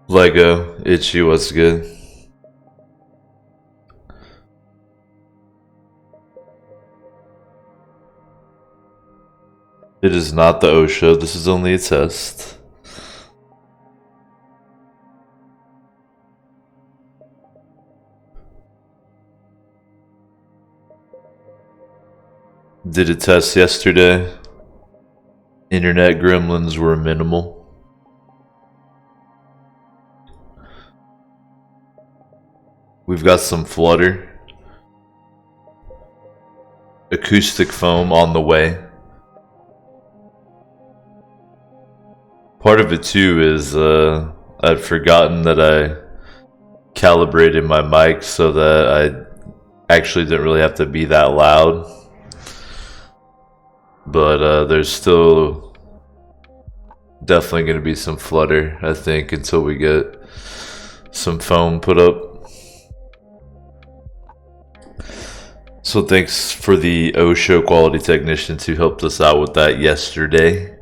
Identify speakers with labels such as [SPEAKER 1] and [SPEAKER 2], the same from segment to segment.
[SPEAKER 1] Lego, Itchy, what's good? It is not the OSHA, this is only a test. Did a test yesterday. Internet gremlins were minimal. We've got some flutter. Acoustic foam on the way. Part of it too is I'd forgotten that I calibrated my mic so that I actually didn't really have to be that loud. But there's still definitely going to be some flutter, I think, until we get some foam put up. So thanks for the OSHO quality technicians who helped us out with that yesterday.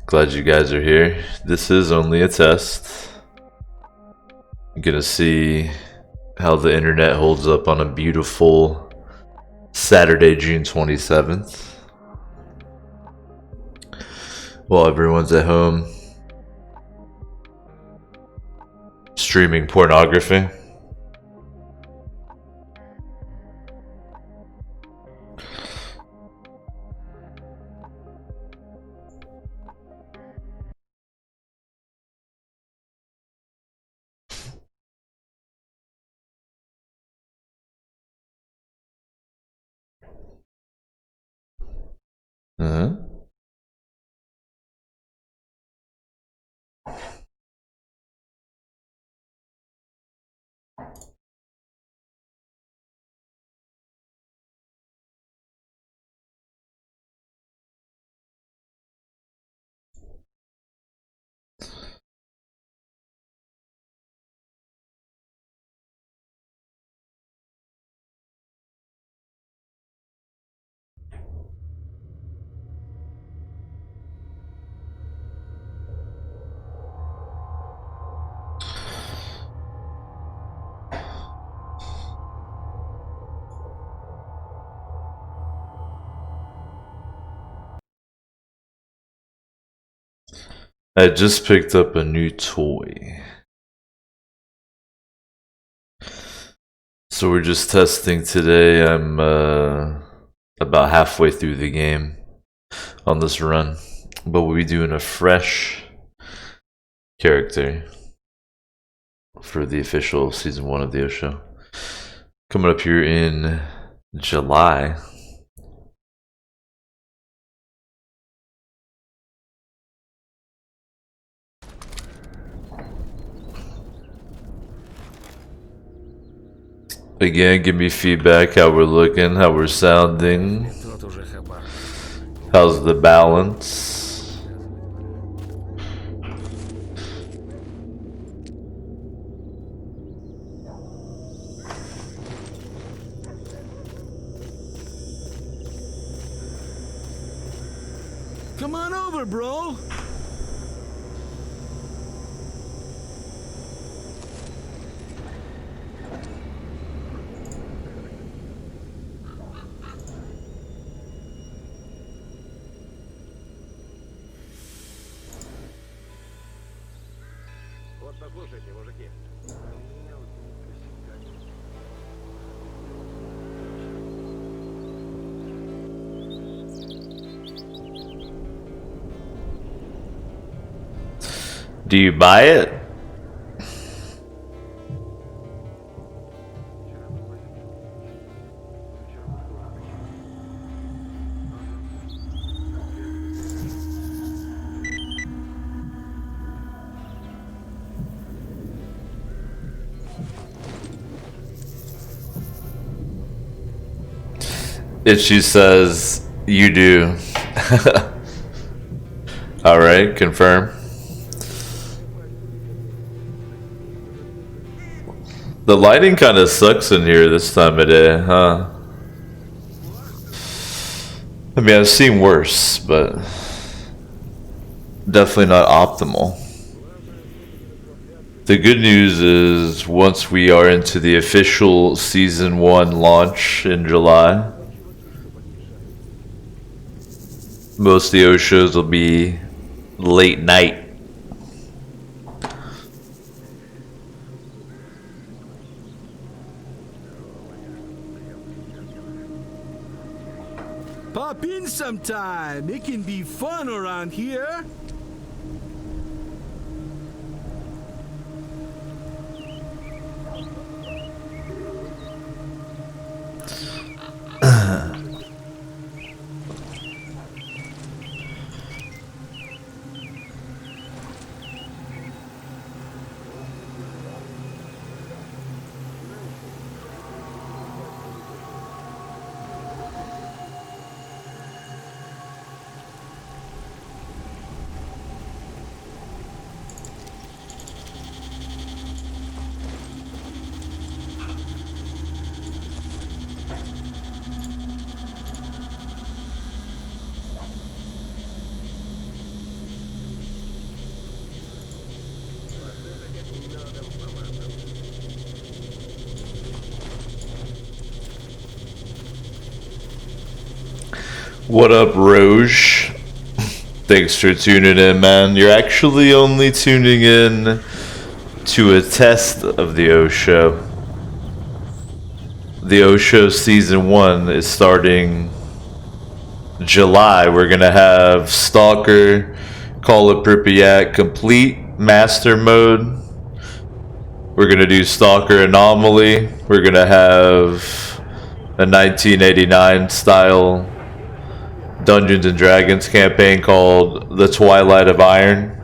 [SPEAKER 1] Glad you guys are here. This is only a test. You're gonna see how the internet holds up on a beautiful Saturday, June 27th. While everyone's at home streaming pornography. I just picked up a new toy. So we're just testing today. I'm about halfway through the game on this run. But we'll be doing a fresh character for the official season 1 of the OSHO. Coming up here in July. Again, give me feedback, how we're looking, how we're sounding. How's the balance?
[SPEAKER 2] Come on over, bro.
[SPEAKER 3] Вот послушайте, мужики.
[SPEAKER 1] Do you buy it? She says you do. Alright, confirm. The lighting kind of sucks in here this time of day, huh? I mean, I've seen worse, but definitely not optimal. The good news is once we are into the official Season 1 launch in July, most of the O shows will be late night.
[SPEAKER 2] Pop in sometime. It can be fun around here.
[SPEAKER 1] What up, Roge? Thanks for tuning in, man. You're actually only tuning in to a test of the O Show. The O Show Season 1 is starting July. We're gonna have S.T.A.L.K.E.R, Call of Pripyat Complete Master Mode. We're gonna do S.T.A.L.K.E.R Anomaly. We're gonna have a 1989 style Dungeons and Dragons campaign called The Twilight of Iron.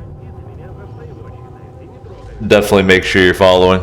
[SPEAKER 1] Definitely make sure you're following.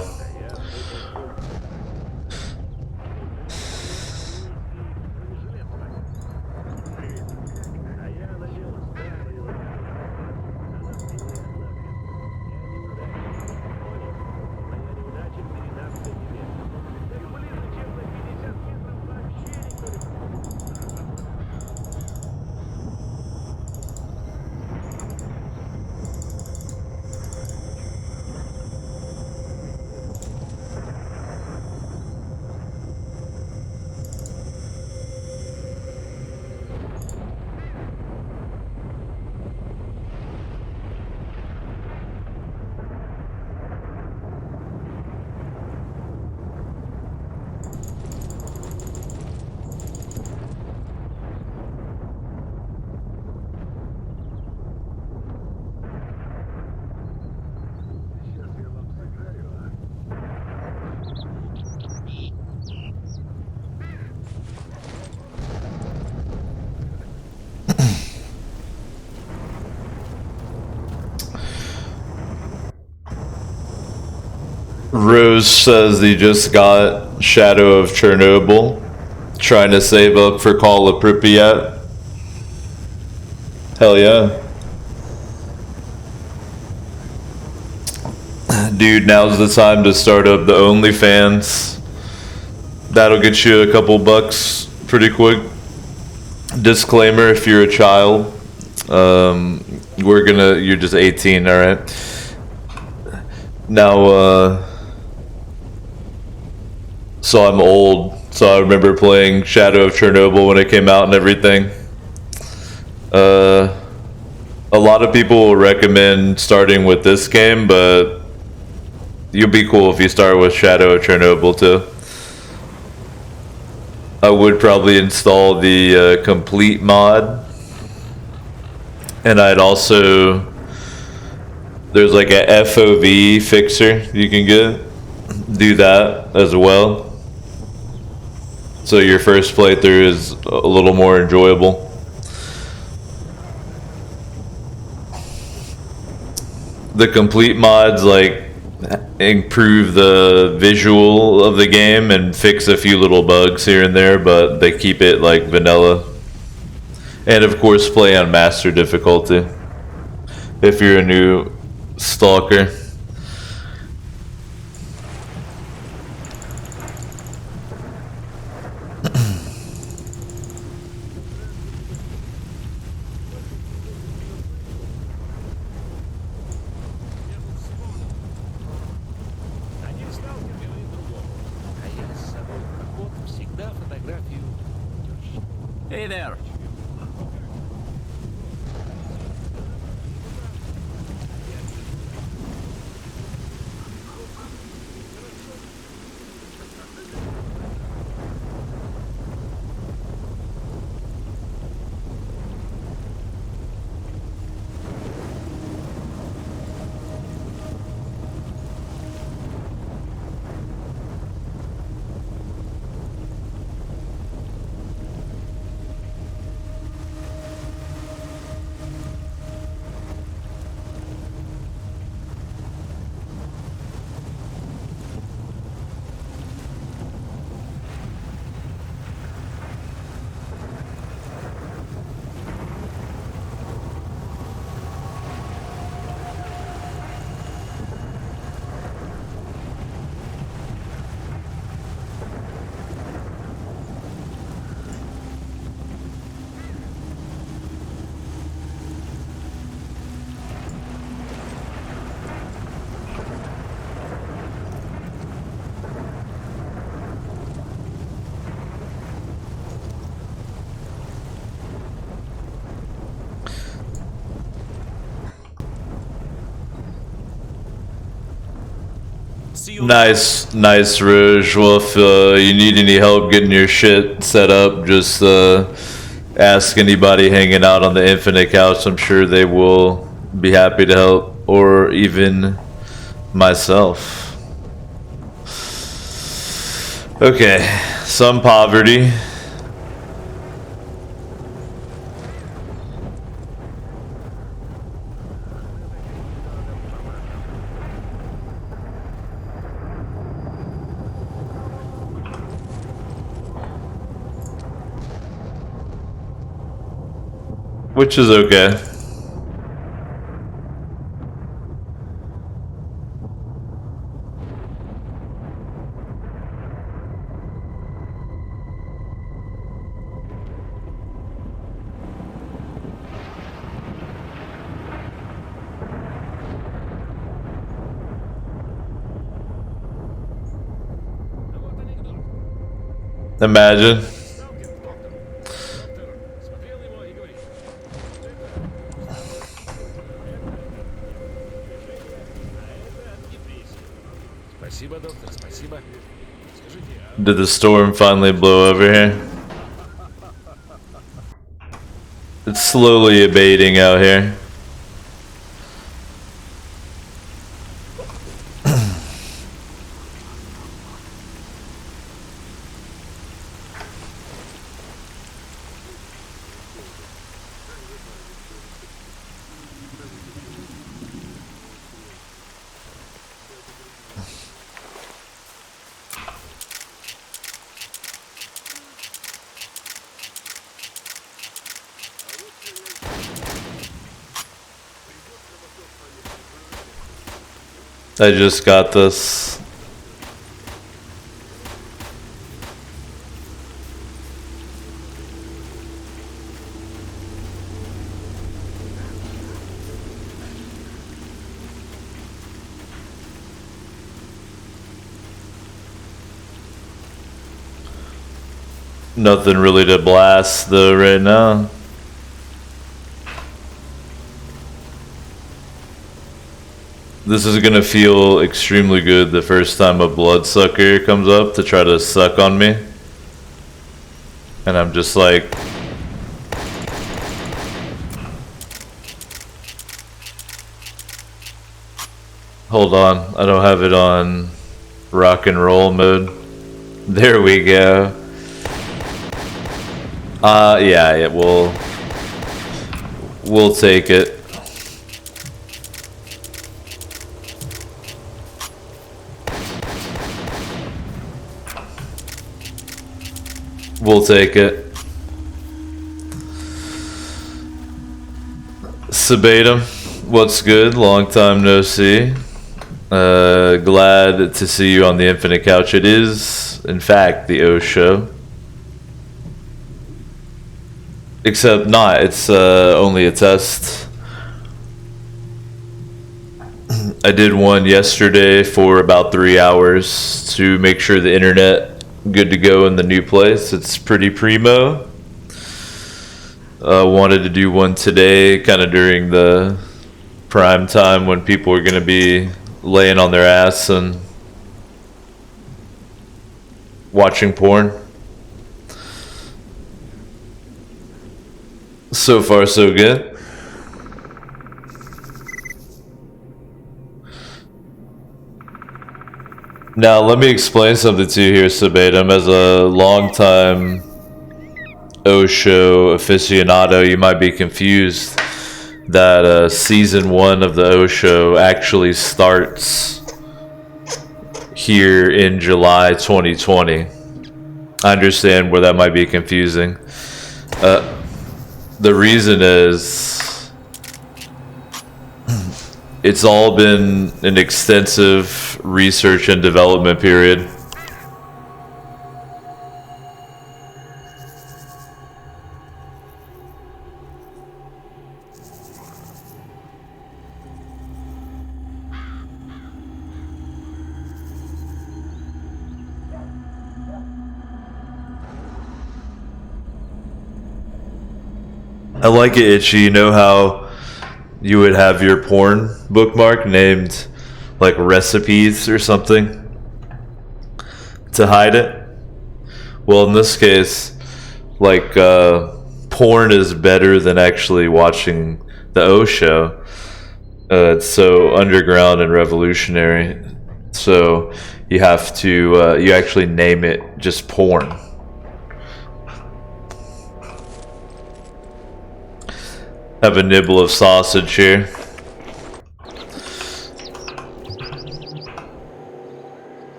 [SPEAKER 1] Rose says he just got Shadow of Chernobyl, trying to save up for Call of Pripyat. Hell yeah. Dude, now's the time to start up the OnlyFans. That'll get you a couple bucks pretty quick. Disclaimer, if you're a child, You're just 18, alright? Now, so I'm old, so I remember playing Shadow of Chernobyl when it came out and everything. A lot of people will recommend starting with this game, but you'll be cool if you start with Shadow of Chernobyl too. I would probably install the complete mod, and I'd also, there's like a FOV fixer you can get, do that as well, so your first playthrough is a little more enjoyable. The complete mods like improve the visual of the game and fix a few little bugs here and there, but they keep it like vanilla. And of course play on master difficulty if you're a new stalker.
[SPEAKER 2] Hey there.
[SPEAKER 1] Nice, Rouge. Well, if you need any help getting your shit set up, just ask anybody hanging out on the Infinite Couch. I'm sure they will be happy to help, or even myself. Okay, some poverty. Which is okay. Imagine. Did the storm finally blow over here? It's slowly abating out here. I just got this. Nothing really to blast though right now. This is gonna feel extremely good the first time a bloodsucker comes up to try to suck on me. And I'm just like... Hold on, I don't have it on rock and roll mode. There we go. Yeah, we'll take it. We'll take it. Sabatum, what's good? Long time no see. Glad to see you on the Infinite Couch. It is, in fact, the O show. Except not, it's only a test. I did one yesterday for about 3 hours to make sure the internet good to go in the new place. It's pretty primo. Wanted to do one today, kind of during the prime time when people are going to be laying on their ass and watching porn. So far, so good. Now, let me explain something to you here, Sabatum. As a long-time O-Show aficionado, you might be confused that Season 1 of the O-Show actually starts here in July 2020. I understand where that might be confusing. The reason is... It's all been an extensive research and development period. I like it, Itchy. You know how you would have your porn bookmark named like recipes or something to hide it? Well, in this case, like porn is better than actually watching the O show. It's so underground and revolutionary. So you have to you actually name it just porn. Have a nibble of sausage here.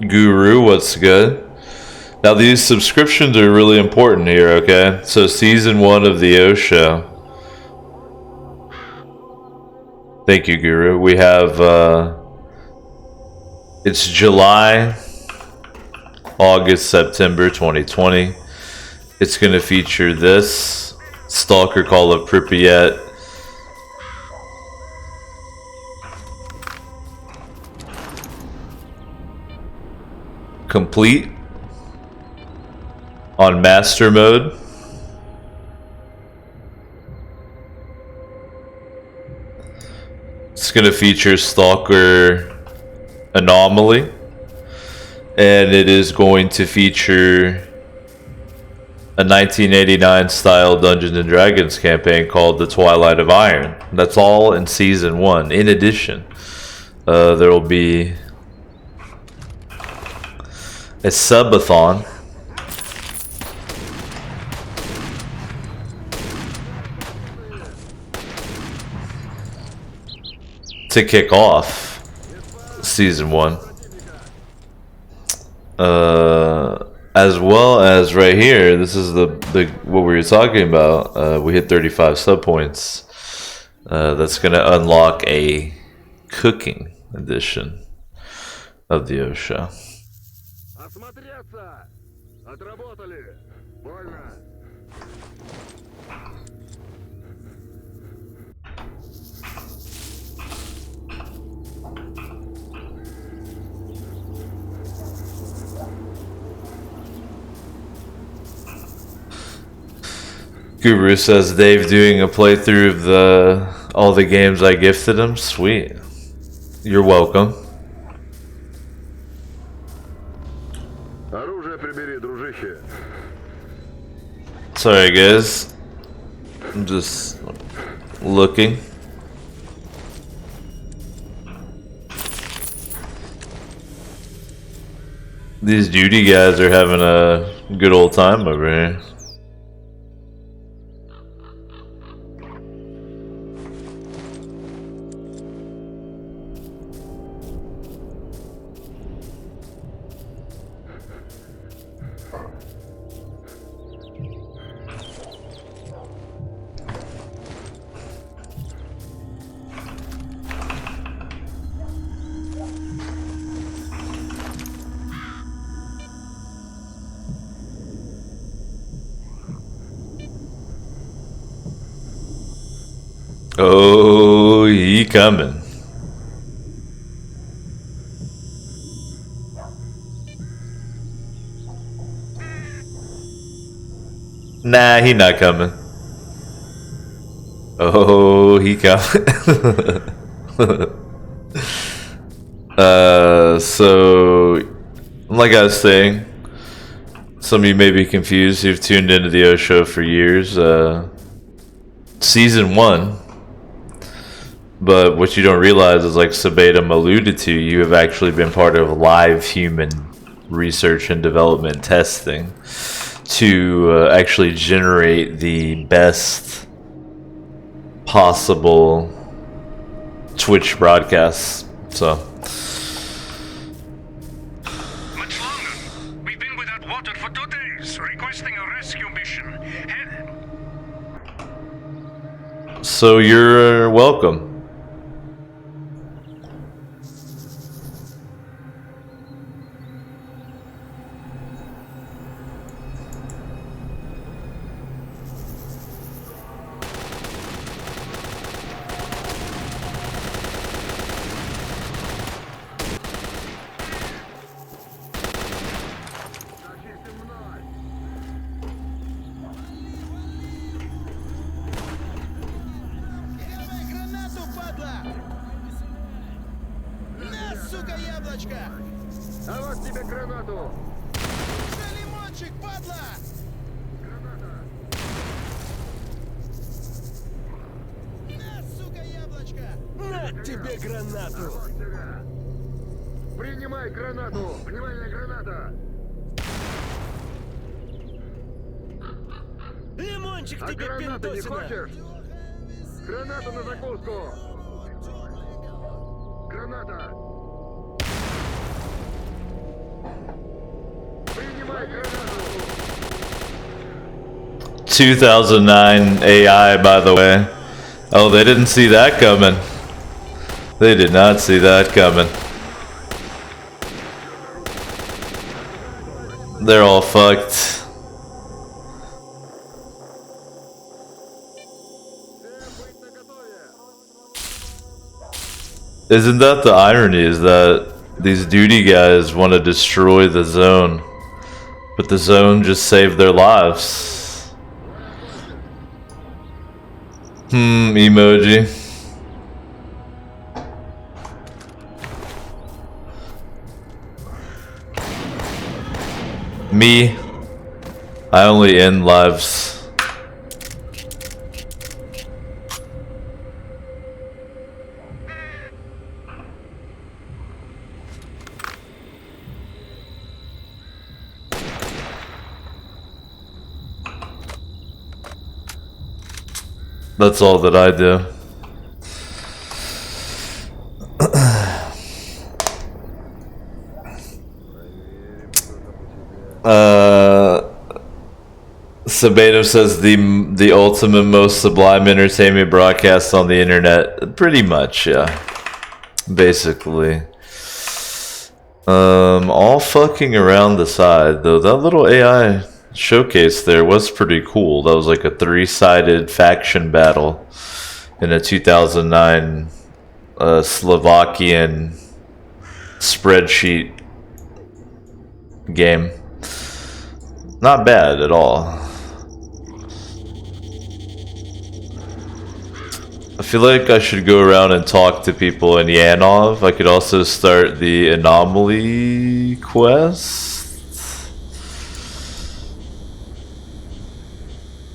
[SPEAKER 1] Guru, what's good? Now these subscriptions are really important here, okay? So Season 1 of the O Show. Thank you, Guru. We have, it's July, August, September 2020. It's going to feature this. S.T.A.L.K.E.R Call of Pripyat. Complete. On master mode. It's going to feature S.T.A.L.K.E.R Anomaly. And it is going to feature a 1989 style Dungeons and Dragons campaign called The Twilight of Iron. That's all in Season 1. In addition, there will be a subathon to kick off Season 1. As well as right here, this is the what we were talking about. We hit 35 sub points. That's gonna unlock a cooking edition of the O Show. Guru says Dave doing a playthrough of all the games I gifted him. Sweet. You're welcome. Sorry guys. I'm just looking. These duty guys are having a good old time over here. Oh, he coming. Nah, he not coming. Oh, he coming. So, like I was saying, some of you may be confused who've tuned into the O Show for years. Season 1. But what you don't realize is, like Sabatum alluded to, you have actually been part of live human research and development testing to actually generate the best possible Twitch broadcasts. So
[SPEAKER 3] much longer. We've been without water for 2 days, requesting a rescue mission.
[SPEAKER 1] So you're welcome.
[SPEAKER 4] А вот тебе гранату!
[SPEAKER 2] Лимончик, падла! На, сука, яблочко! На тебе гранату!
[SPEAKER 4] Принимай гранату! Внимание, граната!
[SPEAKER 2] Лимончик
[SPEAKER 4] А
[SPEAKER 2] тебе,
[SPEAKER 4] гранату не
[SPEAKER 2] пиндосина!
[SPEAKER 4] хочешь? Гранату на закуску! Граната! Принимай гранату!
[SPEAKER 1] 2009 AI, by the way. Oh, they didn't see that coming. They did not see that coming. They're all fucked. Isn't that the irony, is that these duty guys want to destroy the zone, but the zone just saved their lives. Emoji. Me, I only end lives. That's all that I do. Sabato says the ultimate, most sublime entertainment broadcast on the internet. Pretty much, yeah. Basically. All fucking around the side, though. That little AI showcase there was pretty cool. That was like a 3-sided faction battle in a 2009 Slovakian spreadsheet game. Not bad at all. feel like I should go around and talk to people in Yanov. I could also start the anomaly quest.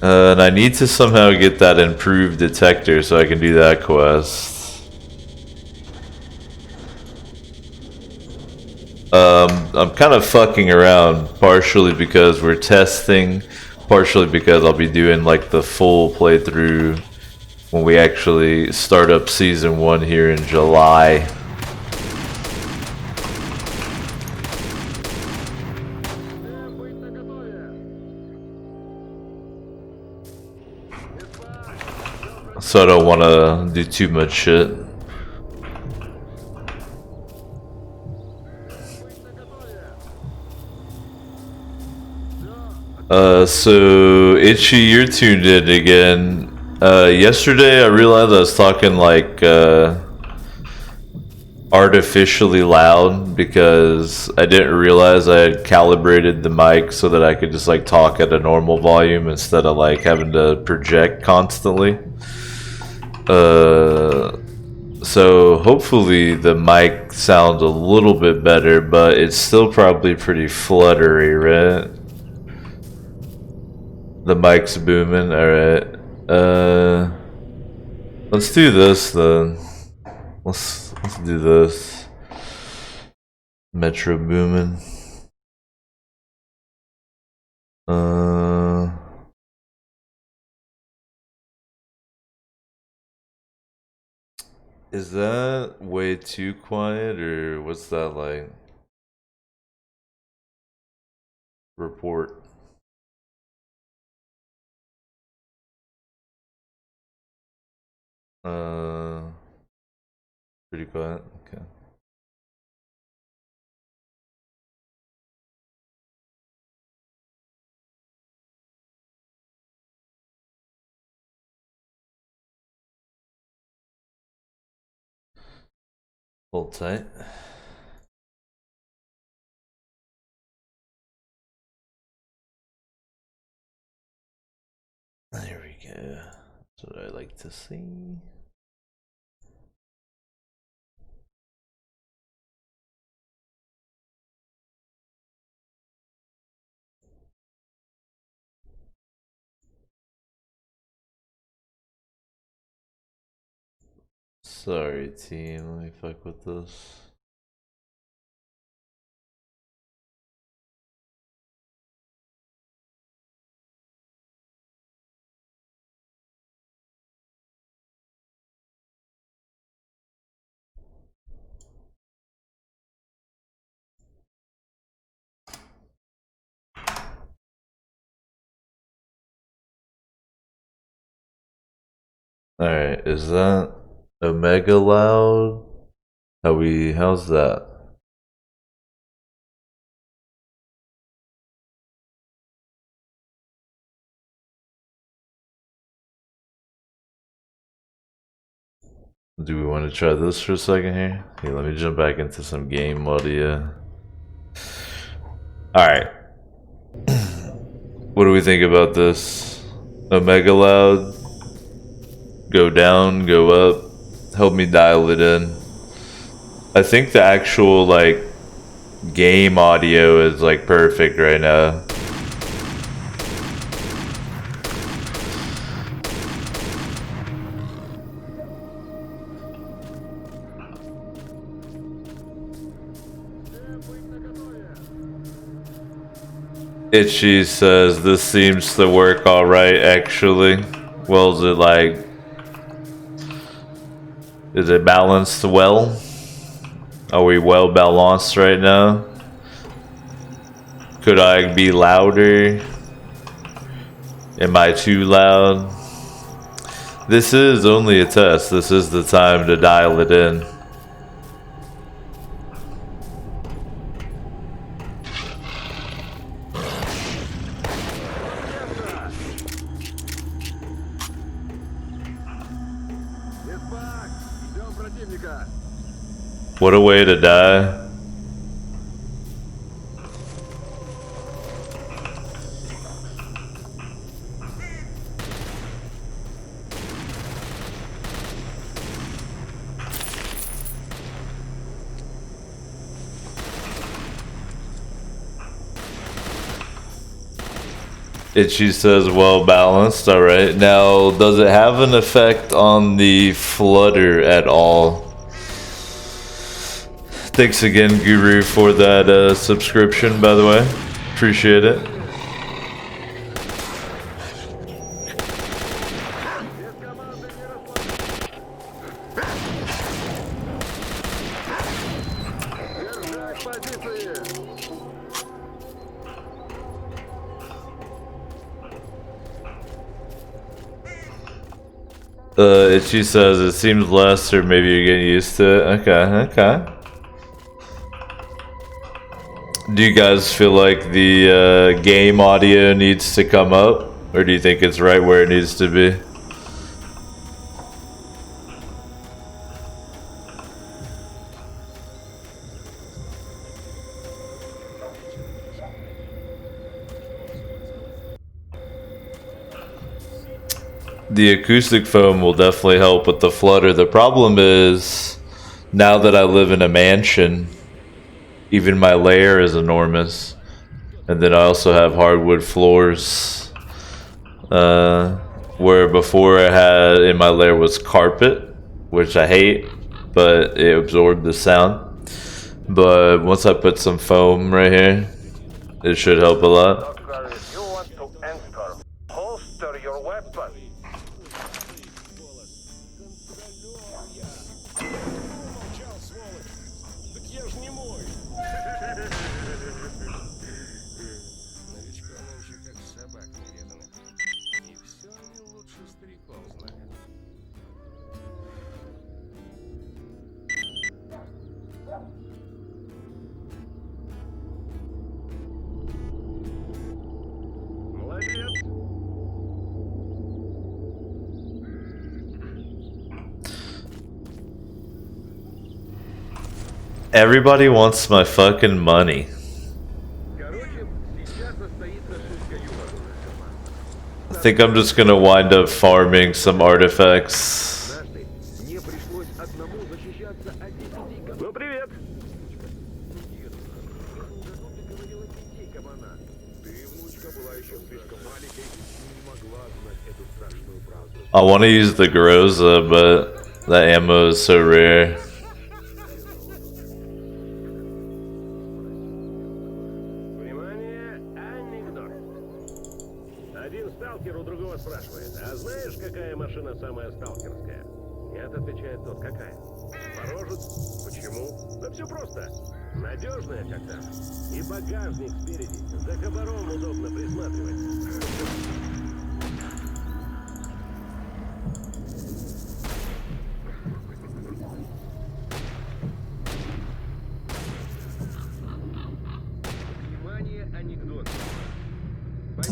[SPEAKER 1] And I need to somehow get that improved detector so I can do that quest. I'm kind of fucking around, partially because we're testing, partially because I'll be doing like the full playthrough when we actually start up season 1 here in July. So I don't want to do too much shit. So Itchy, you're tuned in again. Yesterday I realized I was talking like artificially loud because I didn't realize I had calibrated the mic so that I could just like talk at a normal volume instead of like having to project constantly. So hopefully the mic sounds a little bit better, but it's still probably pretty fluttery, right? The mic's booming, alright. Let's do this then. Let's do this. Metro booming. Is that way too quiet, or what's that like? Report. Pretty quiet. Okay. Hold tight. There we go. That's what I like to see. Sorry, team. Let me fuck with this. Alright, is that Omega loud? How's that? Do we want to try this for a second here? Okay, let me jump back into some game audio. Alright. What do we think about this? Omega loud? Go down, go up. Help me dial it in. I think the actual like game audio is like perfect right now. Itchy says this seems to work alright actually. Well, is it like, is it balanced well? Are we well balanced right now? Could I be louder? Am I too loud? This is only a test. This is the time to dial it in. What a way to die. Itchy says well balanced. All right. Now, does it have an effect on the flutter at all? Thanks again, Guru, for that subscription, by the way. Appreciate it. Itchy says it seems less, or maybe you're getting used to it. Okay. Do you guys feel like the game audio needs to come up, or do you think it's right where it needs to be? The acoustic foam will definitely help with the flutter. The problem is, now that I live in a mansion, even my lair is enormous. And then I also have hardwood floors. Where before I had in my lair was carpet, which I hate, but it absorbed the sound. But once I put some foam right here, it should help a lot.
[SPEAKER 3] Doctor, if you want to enter, holster your weapon.
[SPEAKER 1] Everybody wants my fucking money. I think I'm just gonna wind up farming some artifacts.
[SPEAKER 3] Ну, привет.
[SPEAKER 1] I want to use the Groza, but that ammo is so rare.
[SPEAKER 3] Внимание, анекдот. Один сталкер у другого спрашивает, а знаешь, какая машина самая сталкерская? Нет, отвечает тот, какая? Порожец. Почему? Да все просто. Надежная как-то. И багажник спереди. За кобаром удобно присматривать.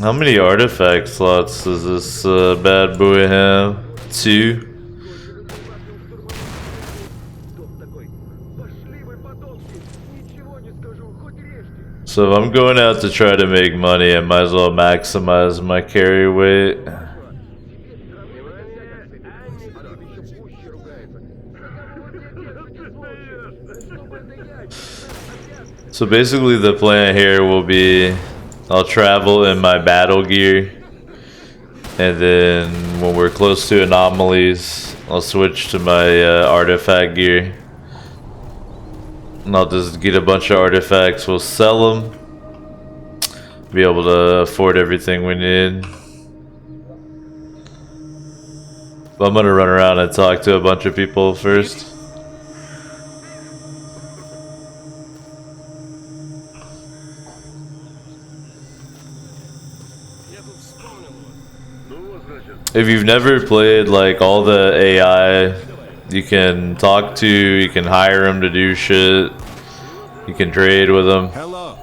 [SPEAKER 1] How many artifact slots does this bad boy have? 2? So if I'm going out to try to make money, I might as well maximize my carry weight. So basically the plan here will be I'll travel in my battle gear, and then when we're close to anomalies, I'll switch to my artifact gear. And I'll just get a bunch of artifacts, we'll sell them, be able to afford everything we need. But I'm gonna run around and talk to a bunch of people first. If you've never played, like, all the AI you can talk to, you can hire them to do shit, you can trade with them.
[SPEAKER 2] Hello.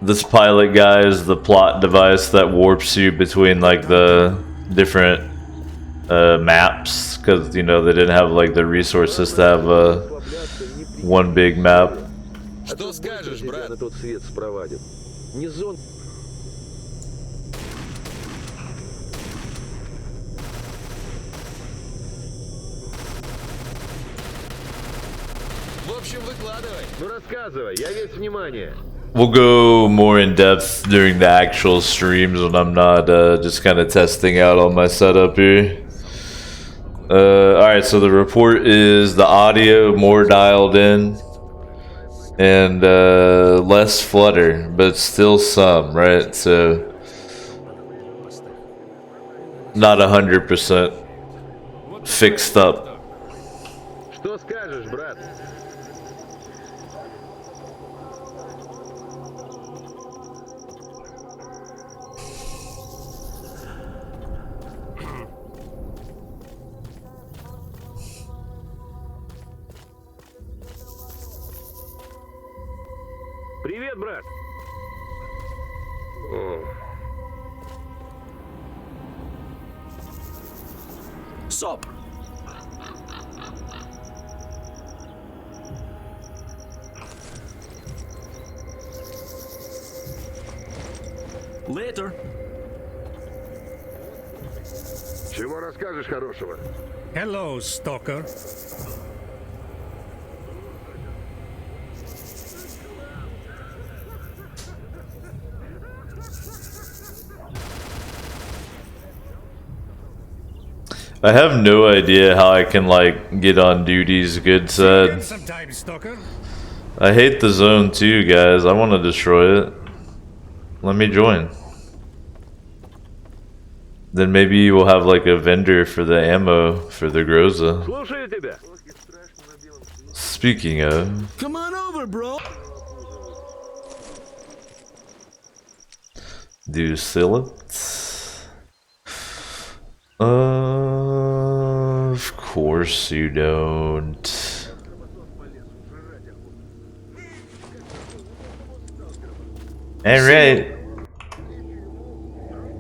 [SPEAKER 1] This pilot guy is the plot device that warps you between, like, the different maps, because, you know, they didn't have, like, the resources to have one big map.
[SPEAKER 2] Что скажешь, брат?
[SPEAKER 5] На тот свет спровадит. Не зон.
[SPEAKER 2] В
[SPEAKER 4] общем, выкладывай.
[SPEAKER 3] Ну рассказывай, я весь внимание.
[SPEAKER 1] We'll go more in depth during the actual streams when I'm not just kind of testing out all my setup here. Alright, so the report is the audio more dialed in and less flutter, but still some, right? So not 100% fixed up.
[SPEAKER 3] Что скажешь, брат? Привет, брат.
[SPEAKER 2] Sup? Later.
[SPEAKER 4] Чего расскажешь хорошего?
[SPEAKER 6] Hello, stalker.
[SPEAKER 1] I have no idea how I can like get on duties, good said.
[SPEAKER 6] Sometimes, stalker.
[SPEAKER 1] I hate the zone too, guys. I want to destroy it. Let me join. Then maybe you will have like a vendor for the ammo for the Groza.
[SPEAKER 3] Слушаю тебя.
[SPEAKER 1] Speaking of,
[SPEAKER 2] Come on over, bro.
[SPEAKER 1] do you seal it? Of course you don't. Alright.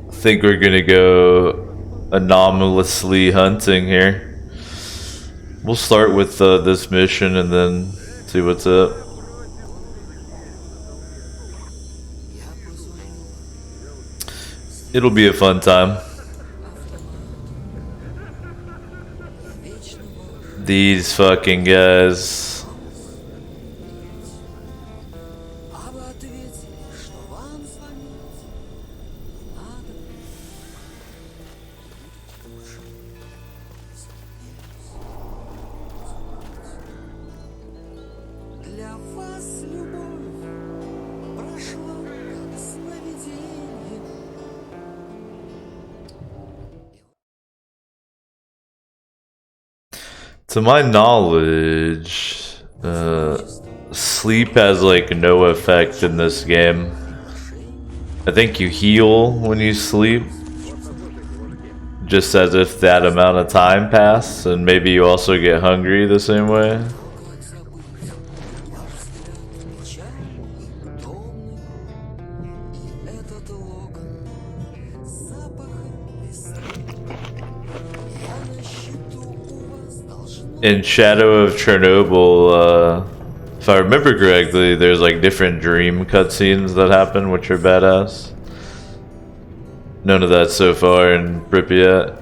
[SPEAKER 1] I think we're gonna go anomalously hunting here. We'll start with this mission and then see what's up. It'll be a fun time. These fucking guys. To my knowledge, sleep has like no effect in this game. I think you heal when you sleep, just as if that amount of time passed, and maybe you also get hungry the same way. In Shadow of Chernobyl, if I remember correctly, there's like different dream cutscenes that happen, which are badass. None of that so far in Pripyat.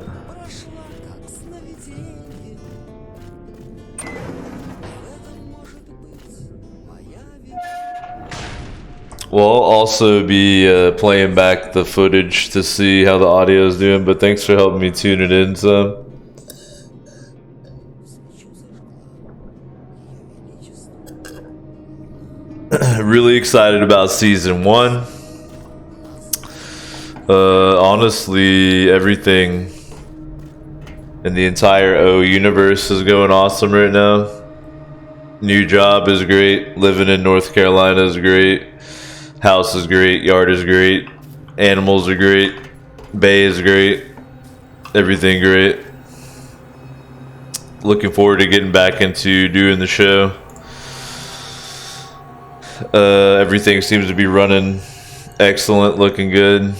[SPEAKER 1] We'll also be playing back the footage to see how the audio is doing, but thanks for helping me tune it in some. Really excited about season 1. Honestly, everything in the entire O universe is going awesome right now. New job is great. Living in North Carolina is great. House is great. Yard is great. Animals are great. Bay is great. Everything great. Looking forward to getting back into doing the show. Everything seems to be running excellent, looking good.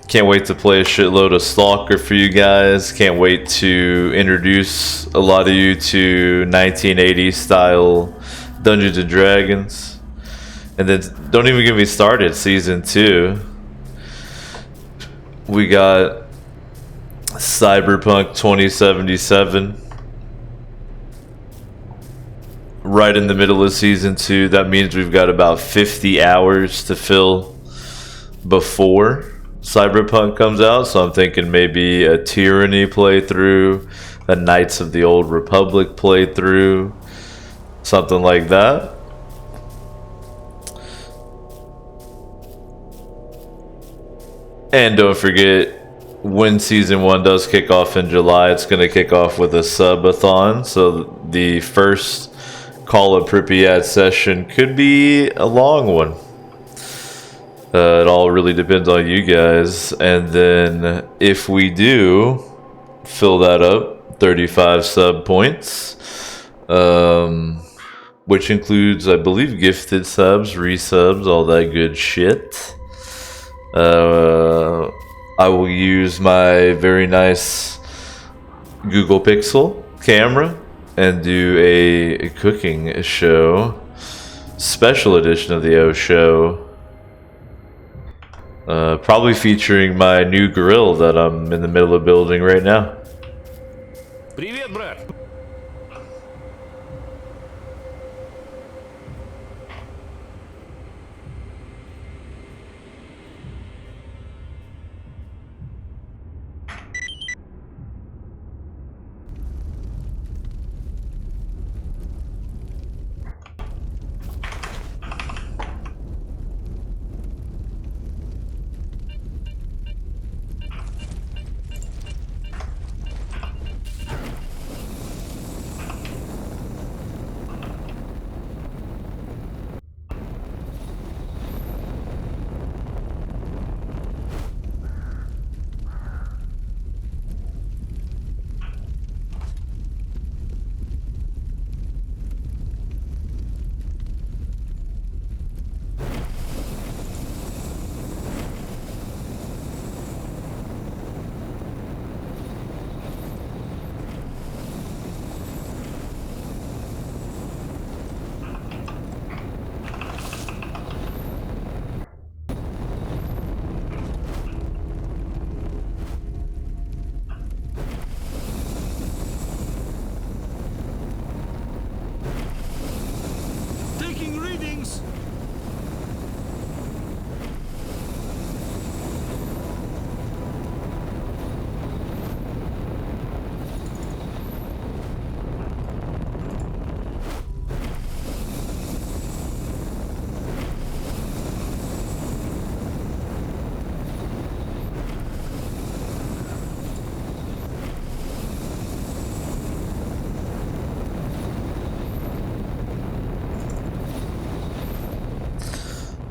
[SPEAKER 1] Can't wait to play a shitload of S.T.A.L.K.E.R for you guys. Can't wait to introduce a lot of you to 1980s style Dungeons and Dragons. And then don't even get me started, season 2. We got Cyberpunk 2077. right in the middle of season 2. That means we've got about 50 hours to fill before Cyberpunk comes out. So I'm thinking maybe a Tyranny playthrough, a Knights of the Old Republic playthrough, something like that. And don't forget, when season 1 does kick off in July, it's going to kick off with a subathon. So the first Call of Pripyat session could be a long one. It all really depends on you guys. And then if we do fill that up, 35 sub points, which includes, I believe, gifted subs, resubs, all that good shit. I will use my very nice Google Pixel camera and do a cooking show, special edition of the O Show, probably featuring my new grill that I'm in the middle of building right now.
[SPEAKER 3] Привет, брат!
[SPEAKER 2] Taking readings.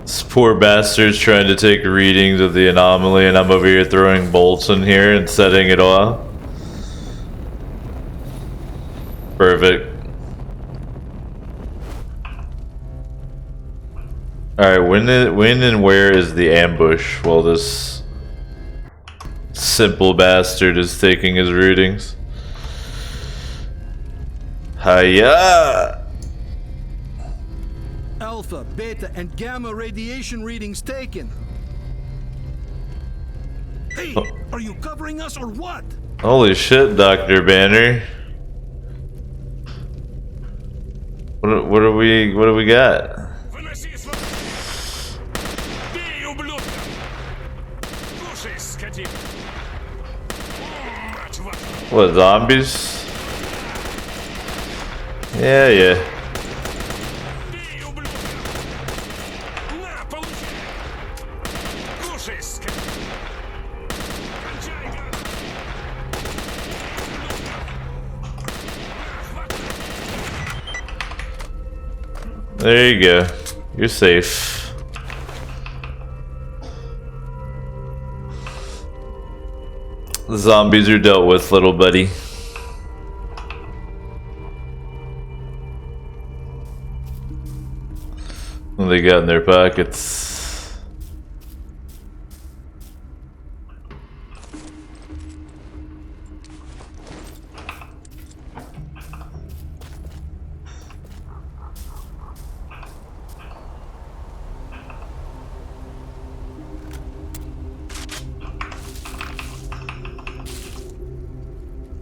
[SPEAKER 1] This poor bastard's trying to take readings of the anomaly, and I'm over here throwing bolts in here and setting it off. Perfect. Alright, when and where is the ambush while this simple bastard is taking his readings? Hiya!
[SPEAKER 2] Alpha, beta, and gamma radiation readings taken. Hey, are you covering us or what?
[SPEAKER 1] Holy shit, Dr. Banner. What do we got? What, zombies? Yeah. There you go. You're safe. The zombies are dealt with, little buddy. What they got in their pockets?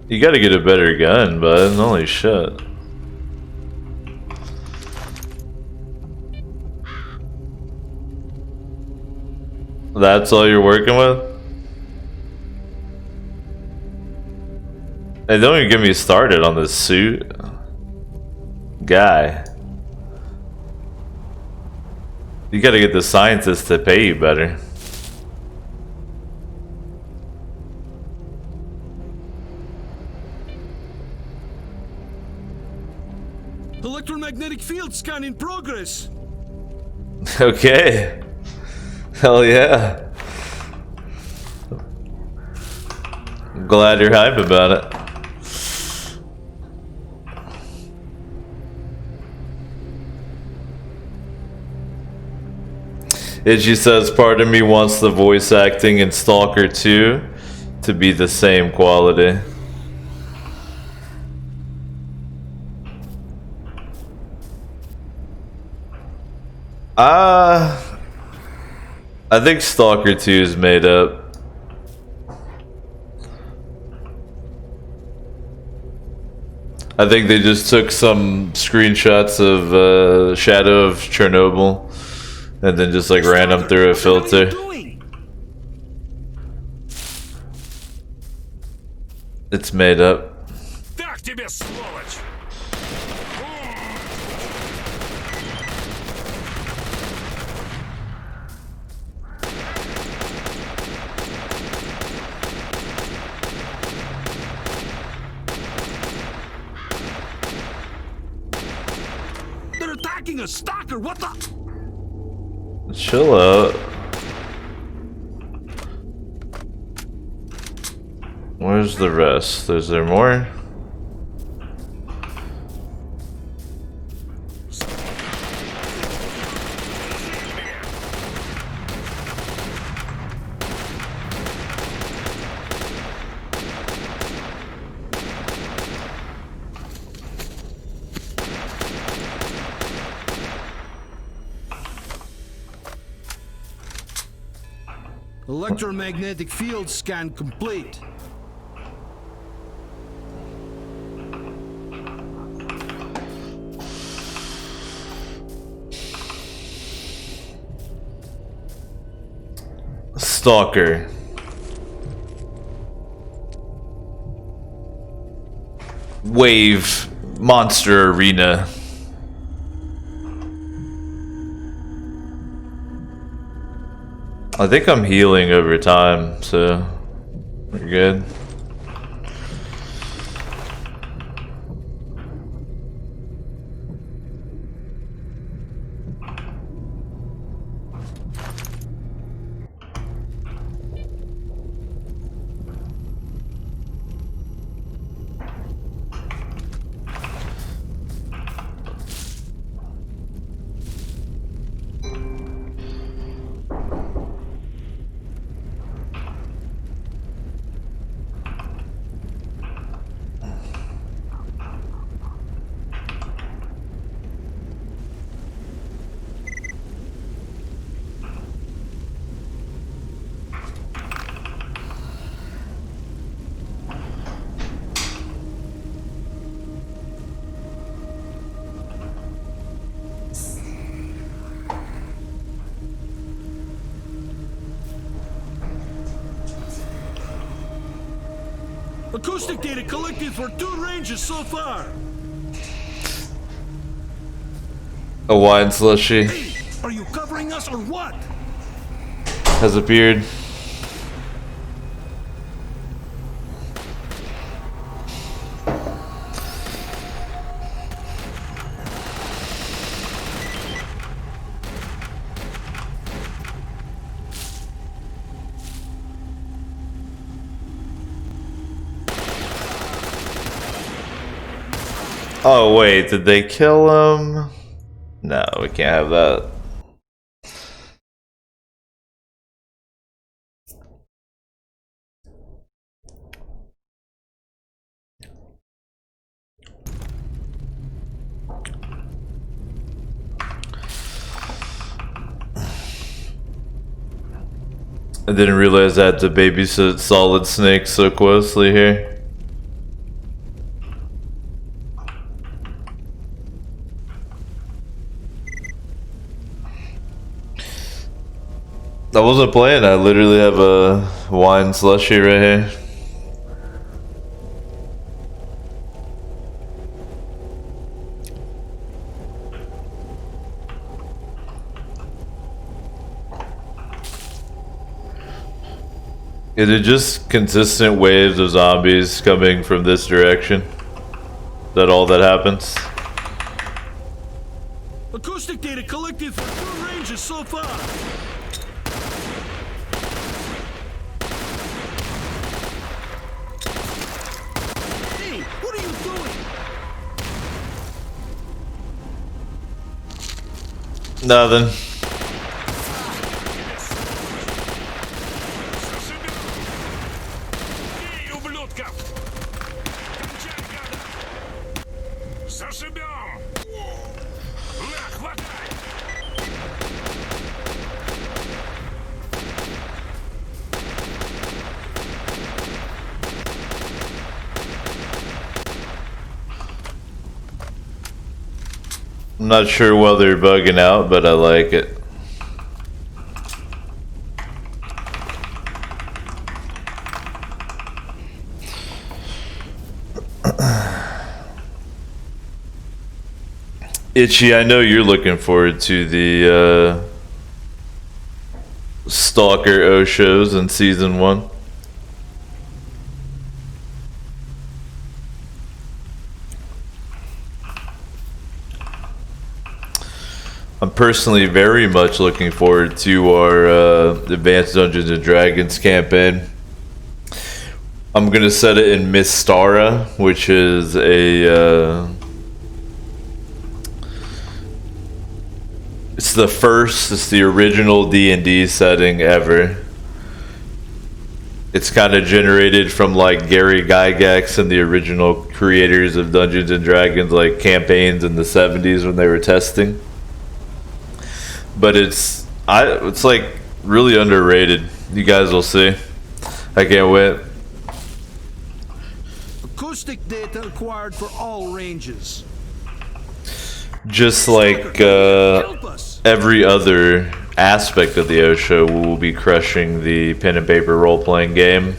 [SPEAKER 1] You gotta get a better gun, bud. Holy shit. That's all you're working with? Hey, don't even get me started on this suit. Guy. You gotta get the scientists to pay you better.
[SPEAKER 2] Electromagnetic field scan in progress.
[SPEAKER 1] Okay. Hell yeah. I'm glad you're hype about it. Itchy says, part of me wants the voice acting in Stalker 2 to be the same quality. I think Stalker 2 is made up. I think they just took some screenshots of Shadow of Chernobyl and then just like ran them through a filter. It's made up.
[SPEAKER 6] Так тебе, сволочь!
[SPEAKER 2] They're attacking a stalker. What the?
[SPEAKER 1] Chill out. Where's the rest? Is there more?
[SPEAKER 2] Electromagnetic field scan complete.
[SPEAKER 1] Stalker. Wave Monster Arena. I think I'm healing over time, so we're good.
[SPEAKER 2] Acoustic data collected for 2 ranges so far.
[SPEAKER 1] A wine slushy.
[SPEAKER 2] Hey, are you covering us or what?
[SPEAKER 1] Has a beard. Oh wait, did they kill him? No, we can't have that. I didn't realize I had to babysit Solid Snake so closely here. I wasn't playing. I literally have a wine slushy right here. Is it just consistent waves of zombies coming from this direction? Is that all that happens?
[SPEAKER 2] Acoustic data collected for 2 ranges so far. Hey, what are you doing?
[SPEAKER 1] Nothing.
[SPEAKER 6] Бей, ублюдков! Кончай, гада! Зашибем! На, хватай!
[SPEAKER 1] I'm not sure whether they're bugging out, but I like it. Itchy, I know you're looking forward to the S.T.A.L.K.E.R shows in season 1. I'm personally very much looking forward to our Advanced Dungeons and Dragons campaign. I'm gonna set it in Mystara, which is a it's the original D&D setting ever. It's kind of generated from like Gary Gygax and the original creators of Dungeons and Dragons like campaigns in the 70s when they were testing. But it's like really underrated. You guys will see. I can't wait.
[SPEAKER 2] Acoustic data acquired for all ranges.
[SPEAKER 1] Just like every other aspect of the O show, we will be crushing the pen and paper role-playing game.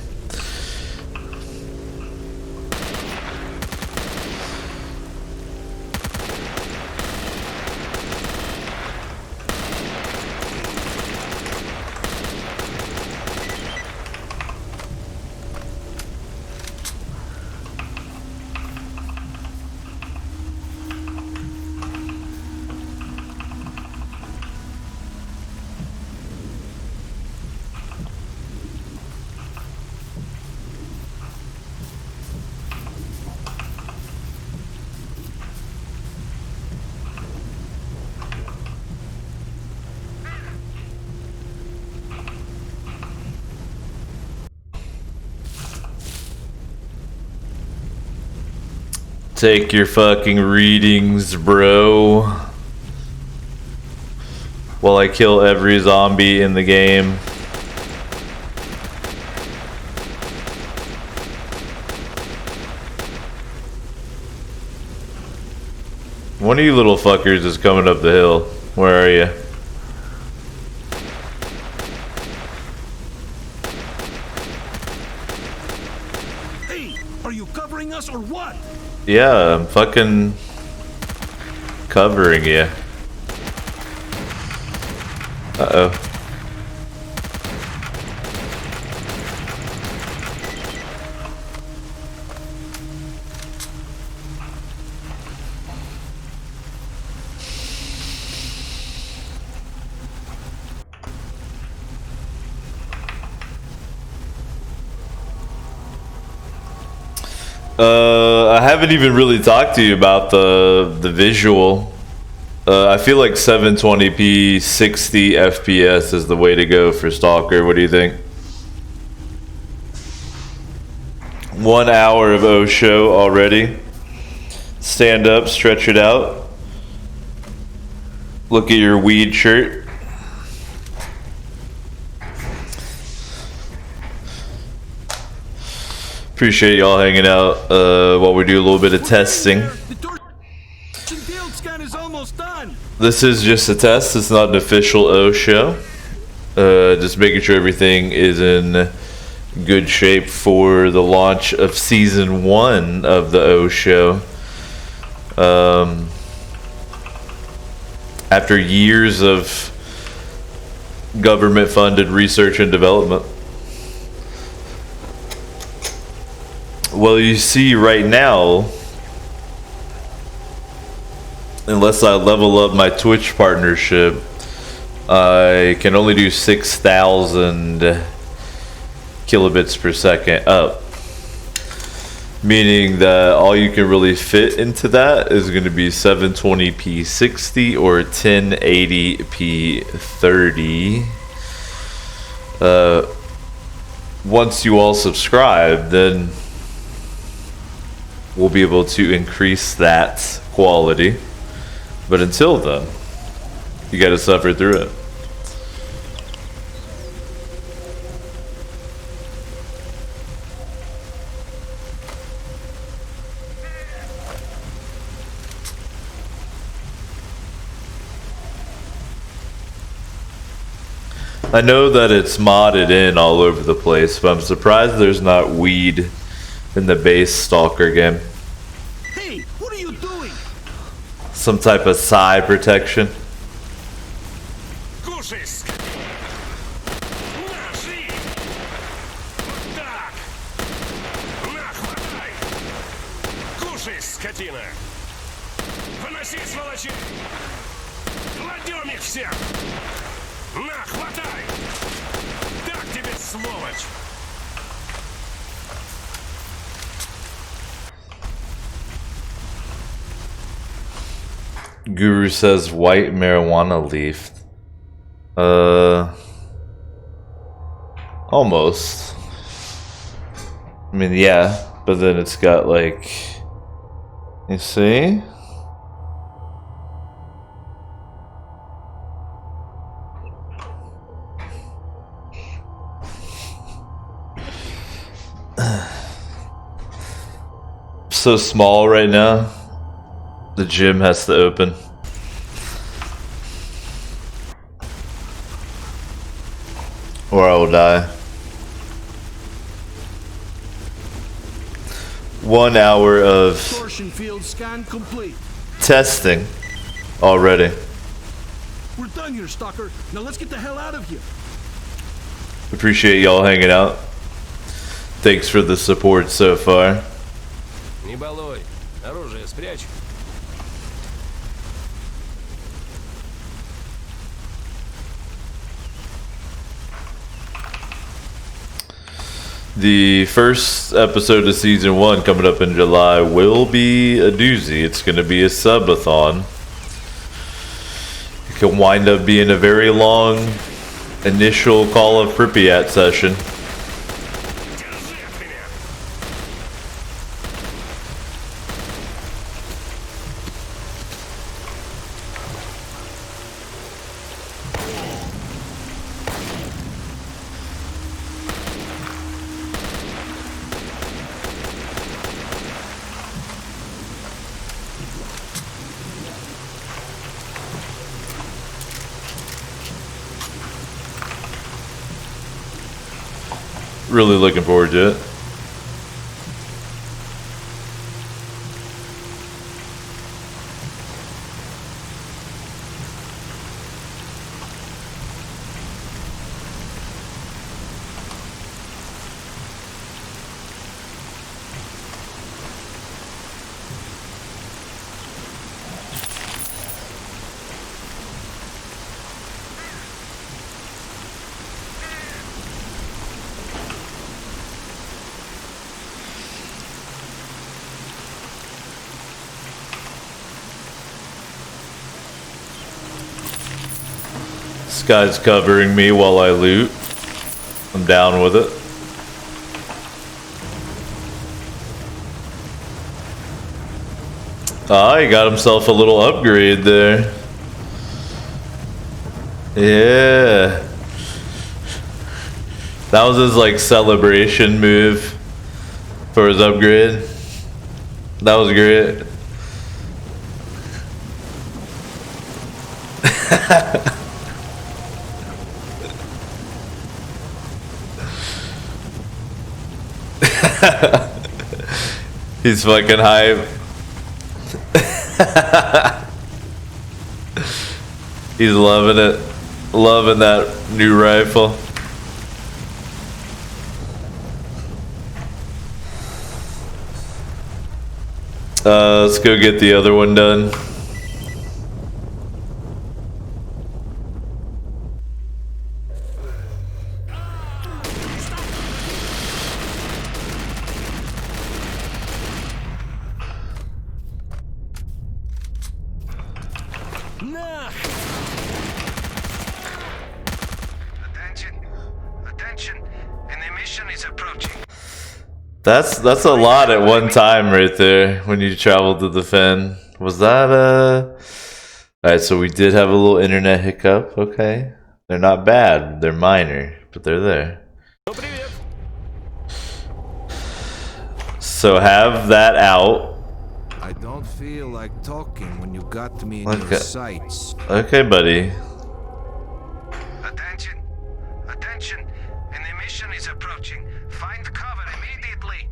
[SPEAKER 1] Take your fucking readings, bro. While I kill every zombie in the game. One of you little fuckers is coming up the hill. Where are you?
[SPEAKER 2] Hey, are you covering us or what?
[SPEAKER 1] Yeah, I'm fucking covering you. Uh-oh. I haven't even really talked to you about the visual. I feel like 720p 60 FPS is the way to go for S.T.A.L.K.E.R. What do you think? 1 hour of O show already. Stand up, stretch it out. Look at your weed shirt. Appreciate y'all hanging out while we do a little bit of testing.
[SPEAKER 2] The torsion field scan is almost done.
[SPEAKER 1] This is just a test. It's not an official O show. Just making sure everything is in good shape for the launch of season 1 of the O Show. After years of government-funded research and development. Well, you see right now, unless I level up my Twitch partnership, I can only do 6,000 kilobits per second up. Meaning that all you can really fit into that is going to be 720p 60 or 1080p 30. Once you all subscribe, then we'll be able to increase that quality. But until then, you got to suffer through it. I know that it's modded in all over the place, but I'm surprised there's not weed in the base Stalker game.
[SPEAKER 2] Hey, what are you doing?
[SPEAKER 1] Some type of psi protection.
[SPEAKER 6] Кушай, скотина! На, жри! Вот так! На, хватай! Кушай, скотина! Выноси, сволочи! Кладем их всех! На, хватай! Так тебе, сволочь!
[SPEAKER 1] Guru says white marijuana leaf. Almost. I mean, yeah, but then it's got like, you see? So small right now. The gym has to open. Or I will die. 1 hour of
[SPEAKER 2] Torsion field scan complete.
[SPEAKER 1] testing already.
[SPEAKER 2] We're done here, Stalker. Now let's get the hell out of here.
[SPEAKER 1] Appreciate y'all hanging out. Thanks for the support so far.
[SPEAKER 5] Не балуй. Оружие спрячь.
[SPEAKER 1] The first episode of season 1 coming up in July will be a doozy. It's going to be a subathon. It can wind up being a very long initial Call of Pripyat session.
[SPEAKER 6] Держи от меня!
[SPEAKER 1] Really looking forward to it. This guy's covering me while I loot. I'm down with it. Ah, he got himself a little upgrade there. Yeah. That was his like celebration move for his upgrade. That was great. He's fucking hype. He's loving it. Loving that new rifle. Let's go get the other one done.
[SPEAKER 6] Attention. An emission is approaching.
[SPEAKER 1] That's a lot at one time right there when you travel to the Fen. Was that Alright, so we did have a little internet hiccup. Okay. They're not bad. They're minor, but they're there. So have that out.
[SPEAKER 2] I don't feel like talking when you got me in your sights.
[SPEAKER 1] Okay, buddy.
[SPEAKER 6] Attention. An emission is approaching. Find cover immediately.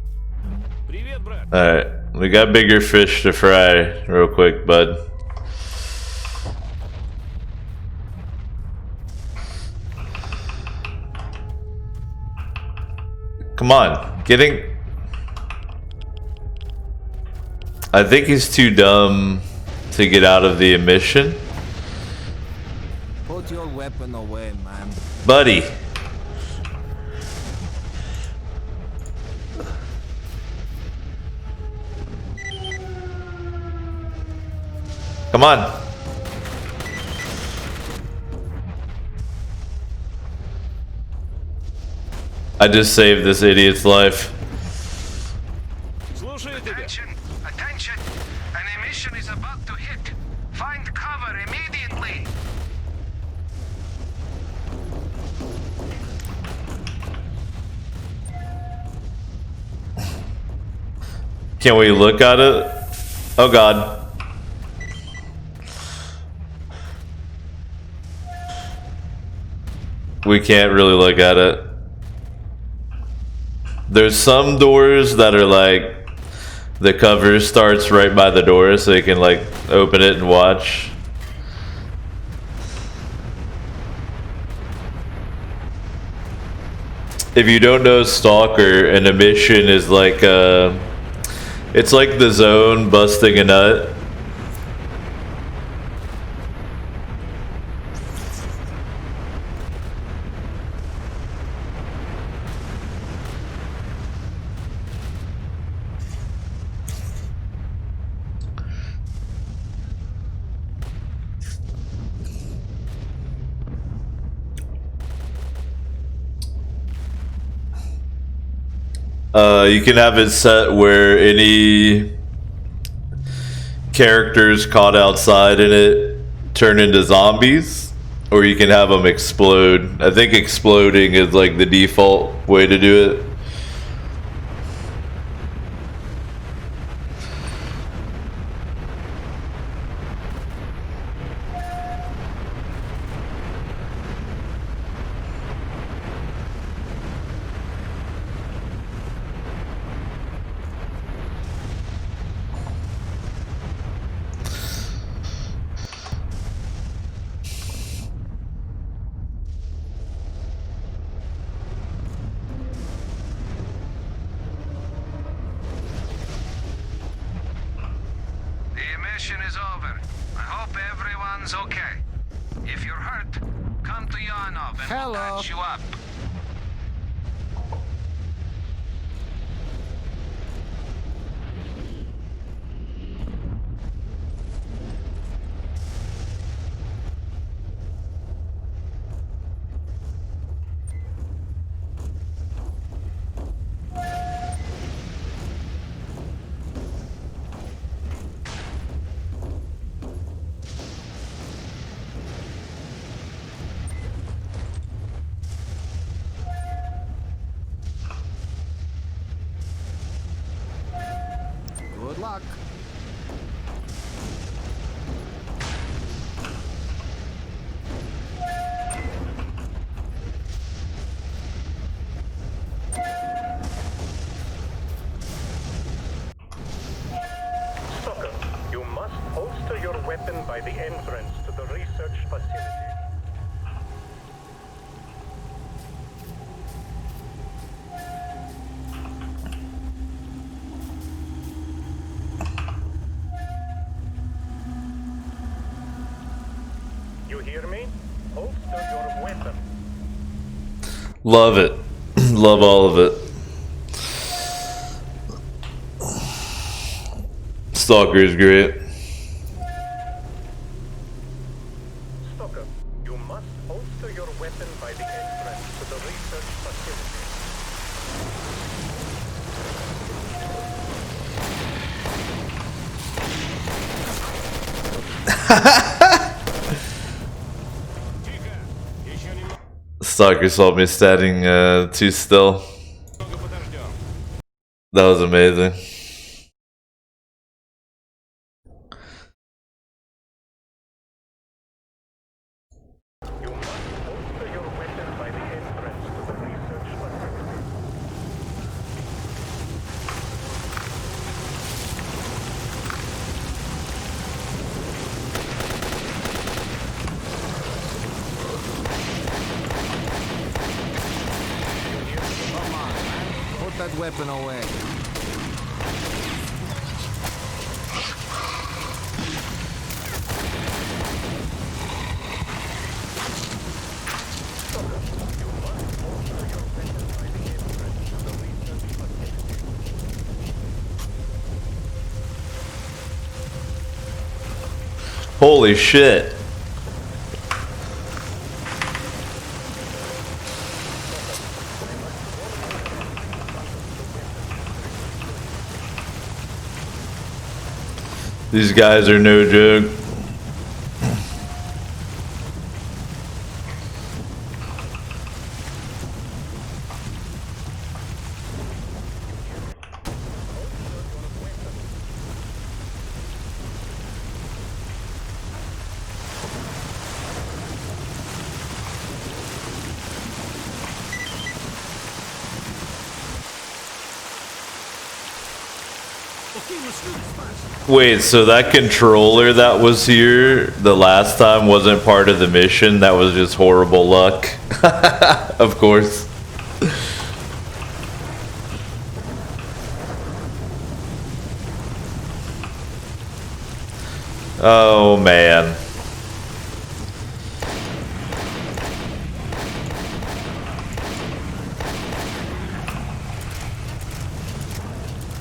[SPEAKER 5] Привет, брат.
[SPEAKER 1] Alright, we got bigger fish to fry real quick, bud. Come on, I think he's too dumb to get out of the emission.
[SPEAKER 2] Put your weapon away, man.
[SPEAKER 1] Buddy. Come on. I just saved this idiot's life.
[SPEAKER 6] Attention. An emission is about to hit. Find cover immediately.
[SPEAKER 1] Can we look at it? Oh god. We can't really look at it. There's some doors that are like the cover starts right by the door so you can like open it and watch. If you don't know S.T.A.L.K.E.R, an emission is like it's like the zone busting a nut. You can have it set where any characters caught outside in it turn into zombies, or you can have them explode. I think exploding is like the default way to do it.
[SPEAKER 6] Mission is over. I hope everyone's okay. If you're hurt, come to Yanov and we'll patch you up.
[SPEAKER 3] by the entrance to the research facility. You hear me? Holster your weapon.
[SPEAKER 1] Love it. Love all of it. Stalker is great.
[SPEAKER 3] Stalker, you must holster your weapon by the entrance to the research facility.
[SPEAKER 1] Stalker saw me standing too still. That was amazing.
[SPEAKER 3] You must holster your weapon by the entrance to the research facility.
[SPEAKER 2] Come on, man. Put that weapon away.
[SPEAKER 1] Holy shit. These guys are no joke. Wait, so that controller that was here the last time wasn't part of the mission? That was just horrible luck. Of course. Oh man.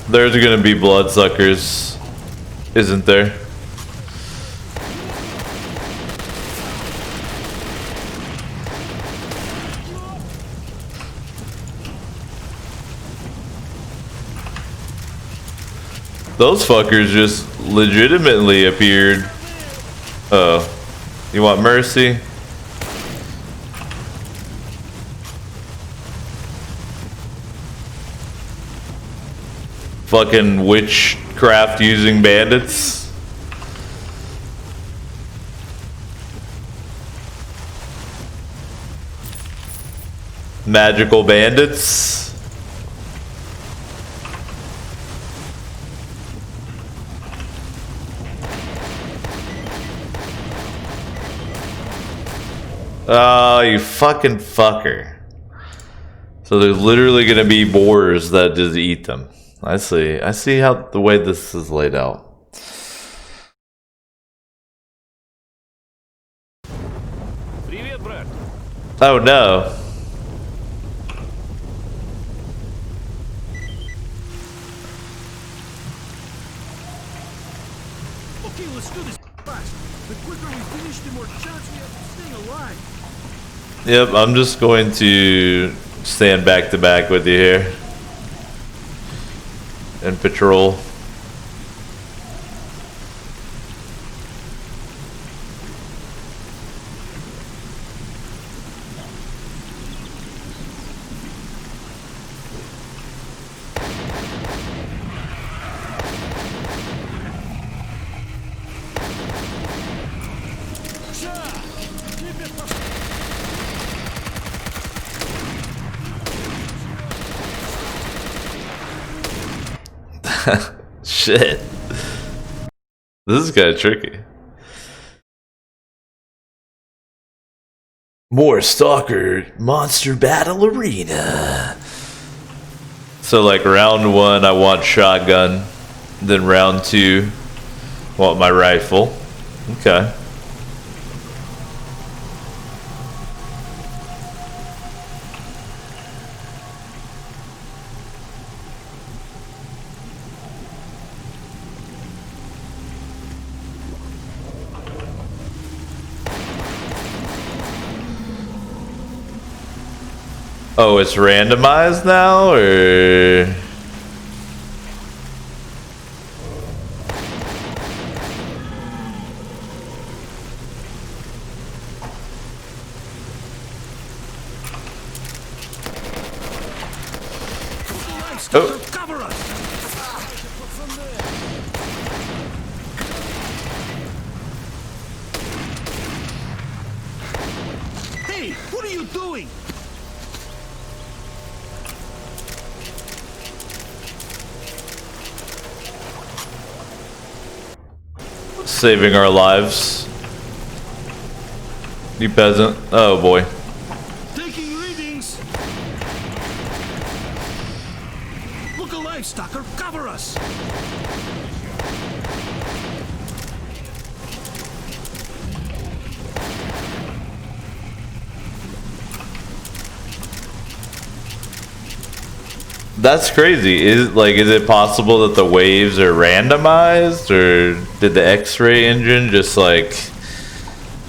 [SPEAKER 1] There's gonna be bloodsuckers, isn't there? Those fuckers just legitimately appeared. Oh, you want mercy? Fucking witchcraft using bandits. Magical bandits. Oh, you fucking fucker. So there's literally gonna be boars that just eat them. I see how the way this is laid out.
[SPEAKER 5] Привет, брат.
[SPEAKER 1] Oh no.
[SPEAKER 5] Okay, let's do this fast. The quicker we finish, the more chance we have of staying alive.
[SPEAKER 1] Yep, I'm just going to stand back to back with you here and patrol. Shit. This is kind of tricky. More Stalker Monster Battle Arena. So like round 1 I want shotgun, then round 2 I want my rifle. Okay. Oh, it's randomized now, or? Oh.
[SPEAKER 5] Cover us. Hey, what are you doing?
[SPEAKER 1] Saving our lives. You peasant. Oh boy.
[SPEAKER 5] Taking readings. Look alive, Stalker. Cover us.
[SPEAKER 1] That's crazy. Is it possible that the waves are randomized, or did the X-ray engine just like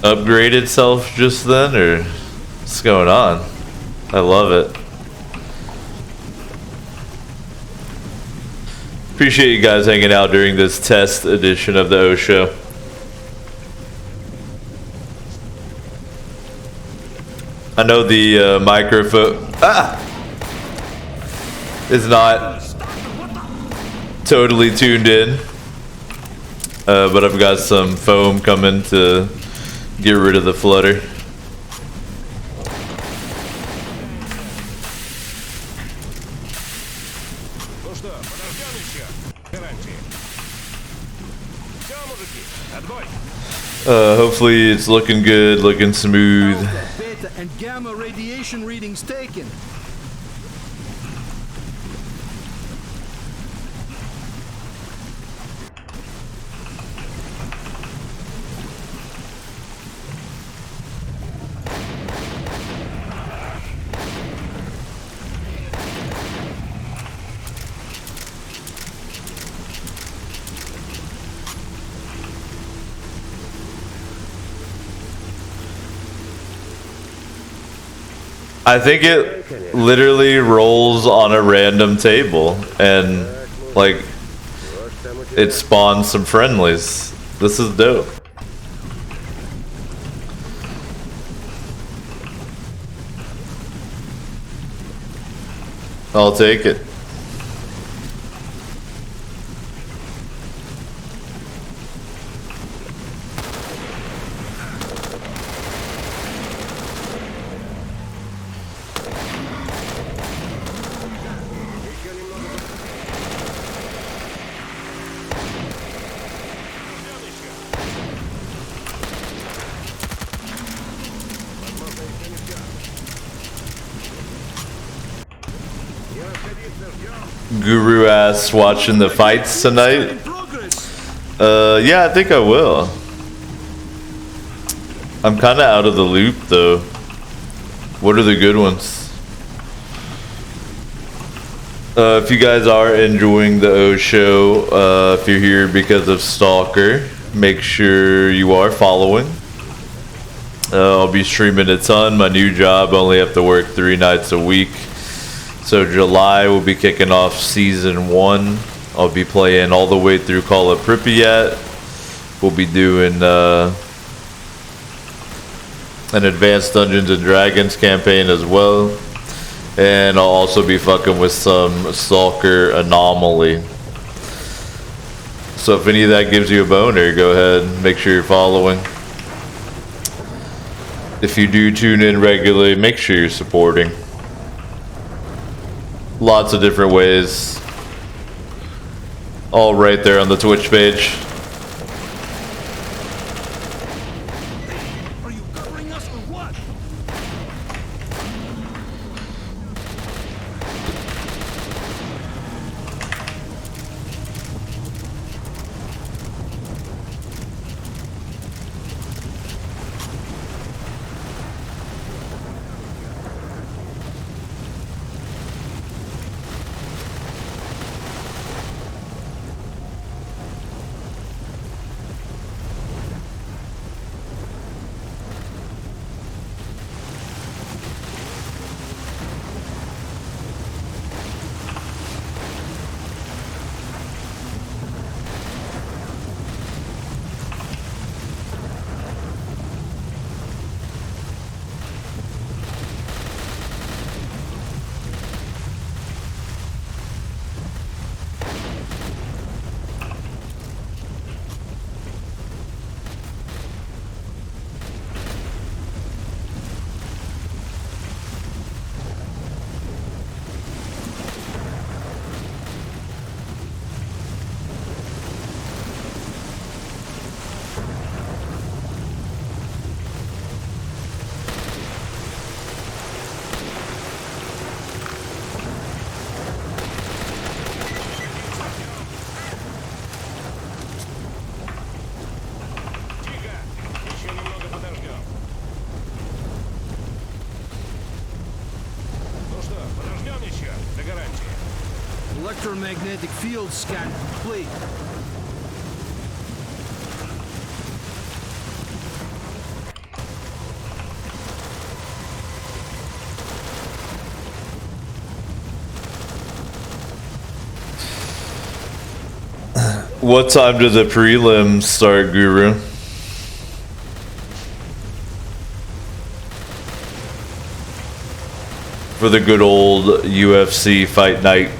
[SPEAKER 1] upgrade itself just then, or what's going on? I love it. Appreciate you guys hanging out during this test edition of the O Show. I know the microphone is not totally tuned in, but I've got some foam coming to get rid of the flutter. Hopefully it's looking good, looking smooth.
[SPEAKER 5] Alpha, beta, and gamma radiation readings taken.
[SPEAKER 1] I think it literally rolls on a random table and like it spawns some friendlies. This is dope. I'll take it. Guru ass watching the fights tonight. Yeah, I think I will. I'm kind of out of the loop though. What are the good ones? If you guys are enjoying the O Show, if you're here because of S.T.A.L.K.E.R, make sure you are following. I'll be streaming a ton. My new job, I only have to work 3 nights a week. So July we'll be kicking off season 1. I'll be playing all the way through Call of Pripyat. We'll be doing an Advanced Dungeons and Dragons campaign as well. And I'll also be fucking with some S.T.A.L.K.E.R Anomaly. So if any of that gives you a boner, go ahead and make sure you're following. If you do tune in regularly, make sure you're supporting. Lots of different ways. All right there on the Twitch page.
[SPEAKER 5] Are you covering us or what? electromagnetic field scan complete.
[SPEAKER 1] What time do the prelims start, Guru? For the good old UFC fight night.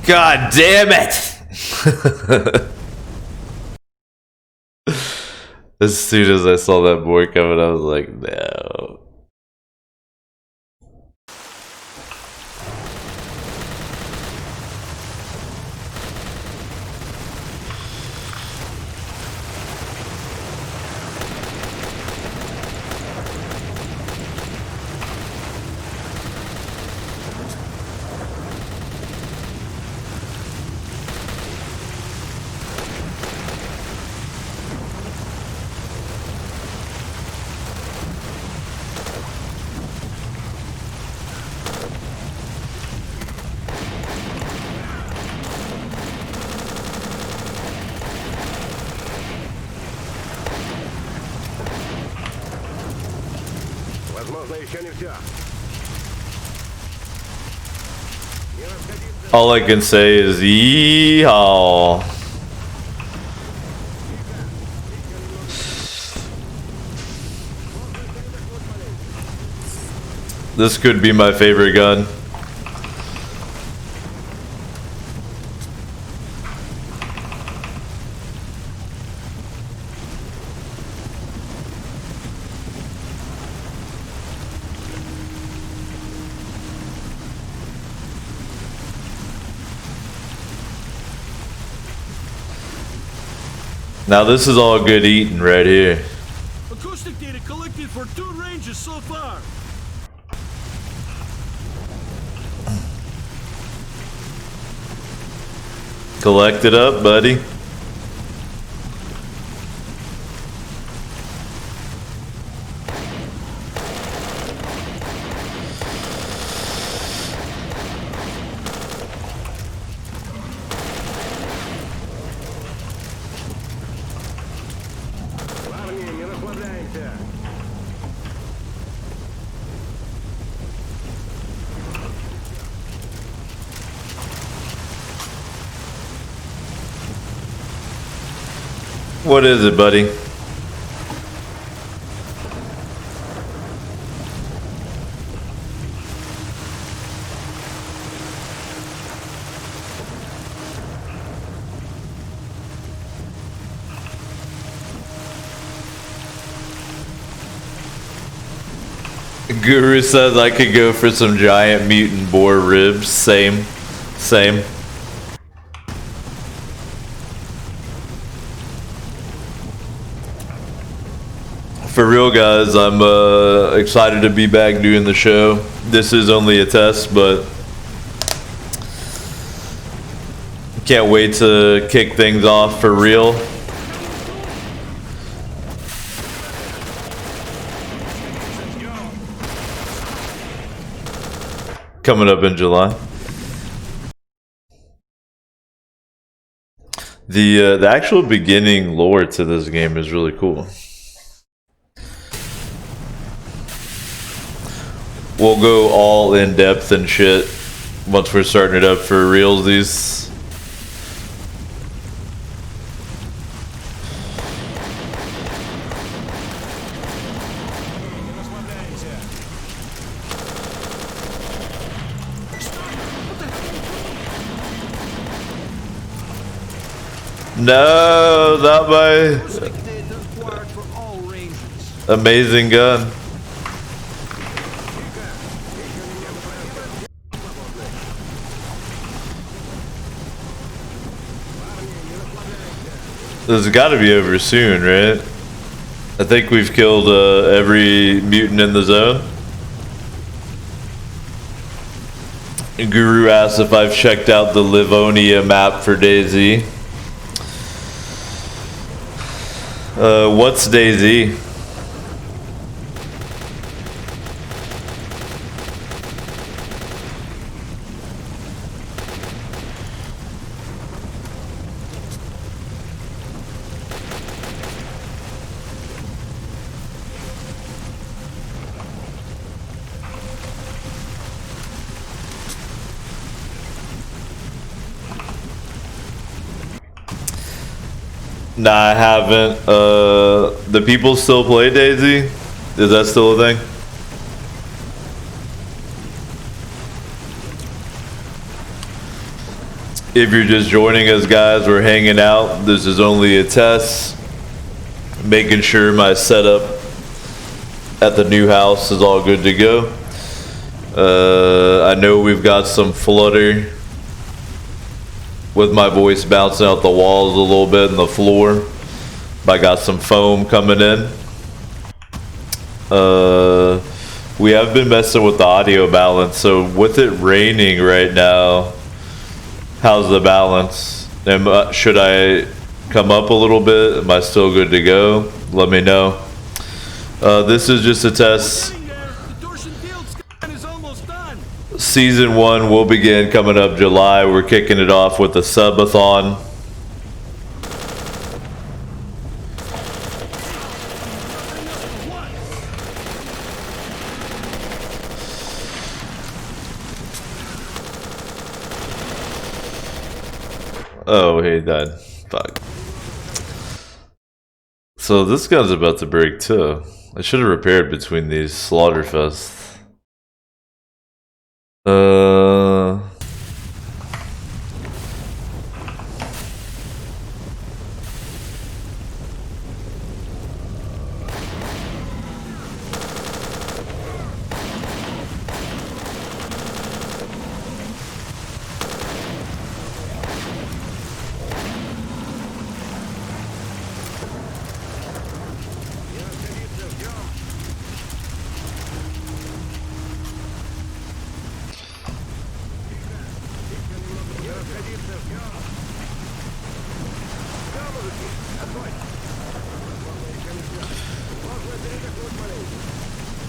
[SPEAKER 1] God damn it! As soon as I saw that board coming, I was like, no. All I can say is yeehaw. This could be my favorite gun. Now this is all good eating right here.
[SPEAKER 5] Acoustic data collected for 2 ranges so far.
[SPEAKER 1] Collect it up, buddy. What is it, buddy? Guru says I could go for some giant mutant boar ribs. Same. Same. For real, guys, I'm excited to be back doing the show. This is only a test, but can't wait to kick things off for real. Coming up in July. The actual beginning lore to this game is really cool. We'll go all in depth and shit once we're starting it up for realsies. No, not my.
[SPEAKER 5] Acoustic data acquired for all ranges.
[SPEAKER 1] Amazing gun. This has got to be over soon, right? I think we've killed every mutant in the zone. Guru asked if I've checked out the Livonia map for DayZ. What's DayZ? Nah, I haven't. The people still play DayZ? Is that still a thing? If you're just joining us, guys, we're hanging out. This is only a test. Making sure my setup at the new house is all good to go. I know we've got some flutter with my voice bouncing out the walls a little bit and the floor. But I got some foam coming in. We have been messing with the audio balance, so with it raining right now, how's the balance? Should I come up a little bit? Am I still good to go? Let me know. This is just a test. Season 1 will begin coming up July. We're kicking it off with a subathon. Oh, he died. Fuck. So this gun's about to break too. I should have repaired between these Slaughterfests.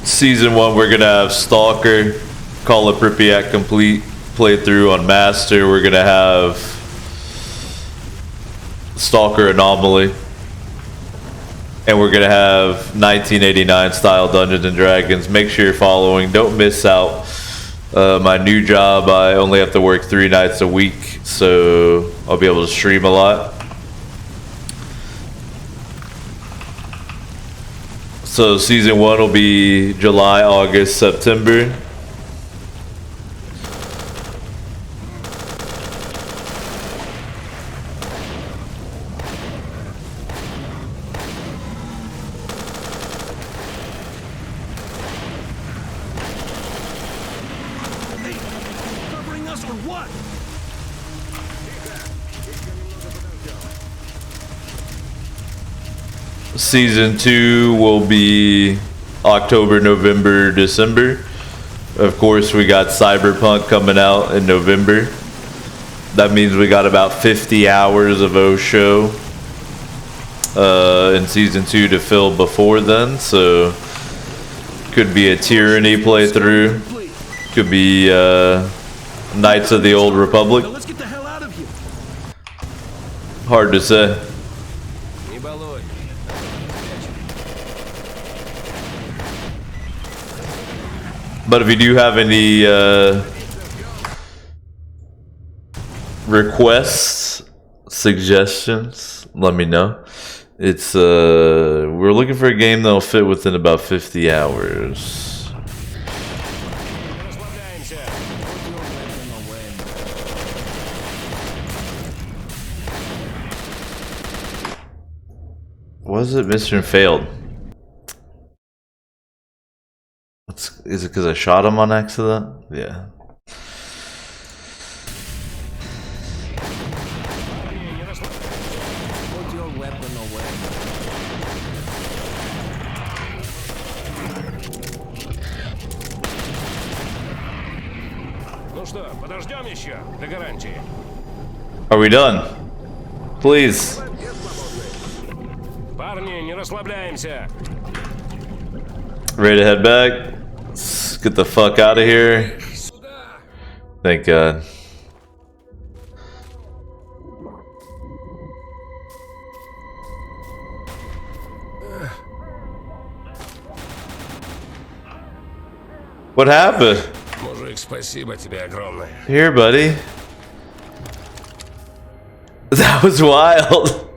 [SPEAKER 1] Season 1, we're gonna have S.T.A.L.K.E.R, Call of Pripyat complete playthrough on Master. We're gonna have S.T.A.L.K.E.R Anomaly, and we're gonna have 1989 style Dungeons and Dragons. Make sure you're following. Don't miss out. My new job, I only have to work 3 nights a week, so I'll be able to stream a lot. So season 1 will be July, August, September.
[SPEAKER 5] Covering us or what?
[SPEAKER 1] Season 2 will be October, November, December. Of course, we got Cyberpunk coming out in November. That means we got about 50 hours of O-Show in Season 2 to fill before then. So, could be a Tyranny playthrough. Could be Knights of the Old Republic.
[SPEAKER 5] Let's get the hell out of here.
[SPEAKER 1] Hard to say. But if you do have any requests, suggestions, let me know. It's we're looking for a game that'll fit within about 50 hours. Was it Mission Failed? Is it because I shot him on accident? Yeah.
[SPEAKER 2] Put your weapon away.
[SPEAKER 3] Ну что, подождем еще до гарантии.
[SPEAKER 1] Are we done? Please.
[SPEAKER 3] Парни, не расслабляемся.
[SPEAKER 1] Ready to head back? Let's get the fuck out of here. Thank God. What happened?
[SPEAKER 3] Мужик, спасибо тебе огромное.
[SPEAKER 1] Here, buddy. That was wild.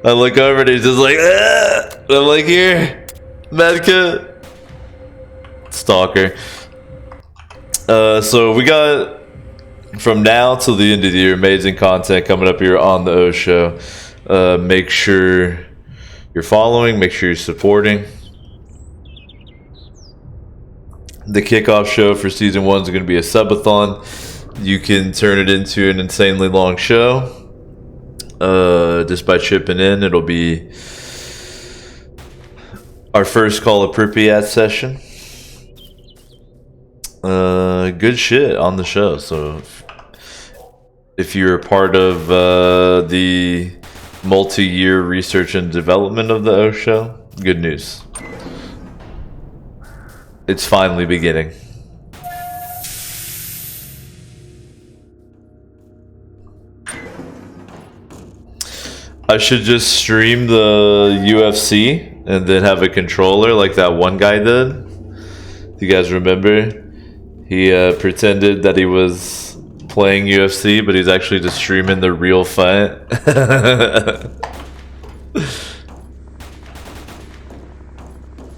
[SPEAKER 1] I look over and he's just like, ah! I'm like, here, medkit. Stalker. So we got from now till the end of the year amazing content coming up here on the O Show. Make sure you're following, make sure you're supporting. The kickoff show for season 1 is going to be a subathon. You can turn it into an insanely long show just by chipping in. It'll be our first Call of Pripyat session. Good shit on the show. So if you're a part of the multi-year research and development of the O Show, good news. It's finally beginning. I should just stream the UFC and then have a controller like that one guy did. Do you guys remember? He pretended that he was playing UFC, but he's actually just streaming the real fight.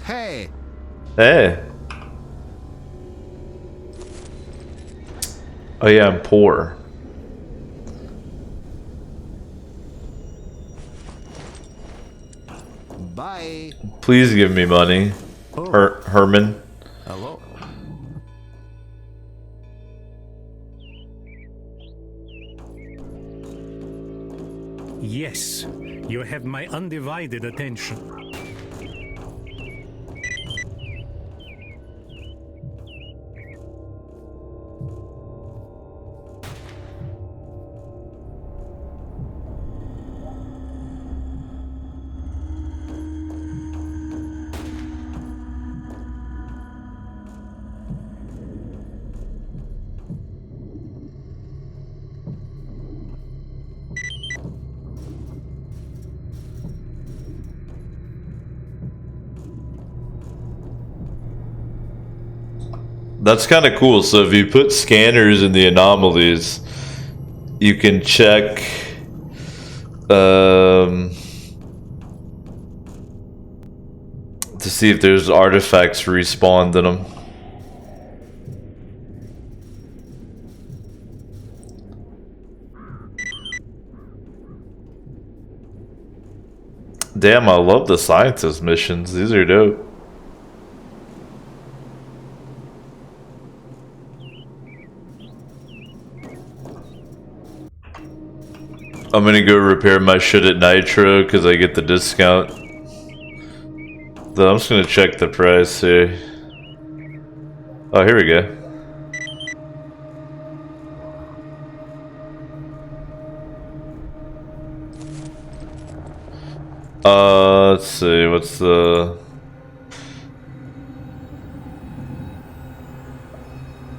[SPEAKER 2] Hey.
[SPEAKER 1] Hey. Oh yeah, I'm poor.
[SPEAKER 2] Bye.
[SPEAKER 1] Please give me money, Herman.
[SPEAKER 2] Hello.
[SPEAKER 7] Yes, you have my undivided attention.
[SPEAKER 1] That's kind of cool. So if you put scanners in the anomalies, you can check to see if there's artifacts respawned in them. Damn, I love the scientist missions. These are dope. I'm gonna go repair my shit at Nitro because I get the discount. Then I'm just gonna check the price here. Oh, here we go. Let's see, what's the...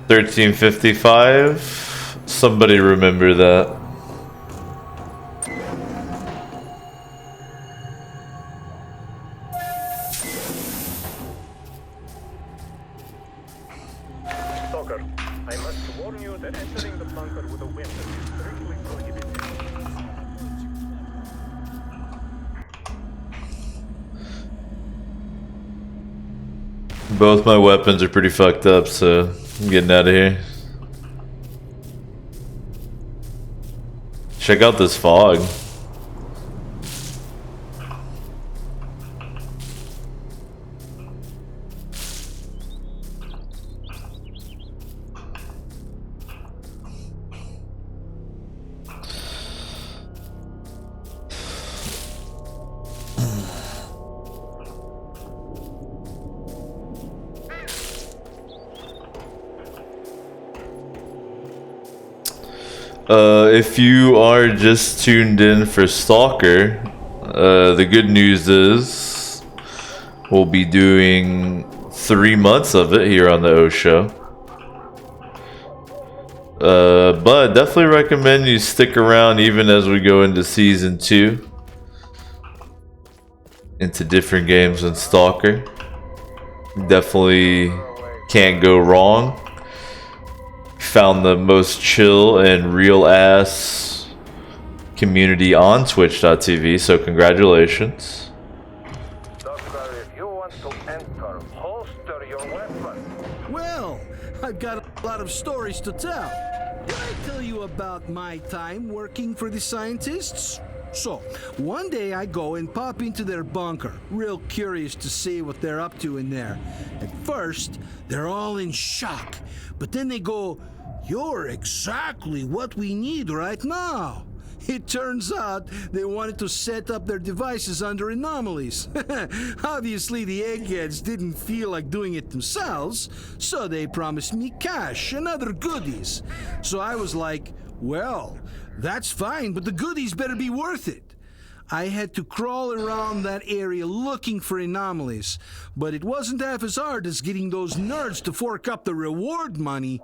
[SPEAKER 1] 1355? Somebody remember that.
[SPEAKER 8] Stalker, I must warn you that entering the bunker with a weapon is strictly prohibited.
[SPEAKER 1] Both my weapons are pretty fucked up, so I'm getting out of here. Check out this fog. If you are just tuned in for S.T.A.L.K.E.R, the good news is we'll be doing 3 months of it here on the O Show. But definitely recommend you stick around even as we go into Season 2. Into different games in S.T.A.L.K.E.R. Definitely can't go wrong. Found the most chill and real ass community on Twitch.tv, so congratulations.
[SPEAKER 8] Doctor, if you want to enter, holster your weapon.
[SPEAKER 5] Well, I've got a lot of stories to tell. Did I tell you about my time working for the scientists? So, one day I go and pop into their bunker, real curious to see what they're up to in there. At first, they're all in shock, but then they go, "You're exactly what we need right now." It turns out they wanted to set up their devices under anomalies. Obviously, the eggheads didn't feel like doing it themselves, so they promised me cash and other goodies. So I was like, well, that's fine, but the goodies better be worth it. I had to crawl around that area looking for anomalies, but it wasn't half as hard as getting those nerds to fork up the reward money.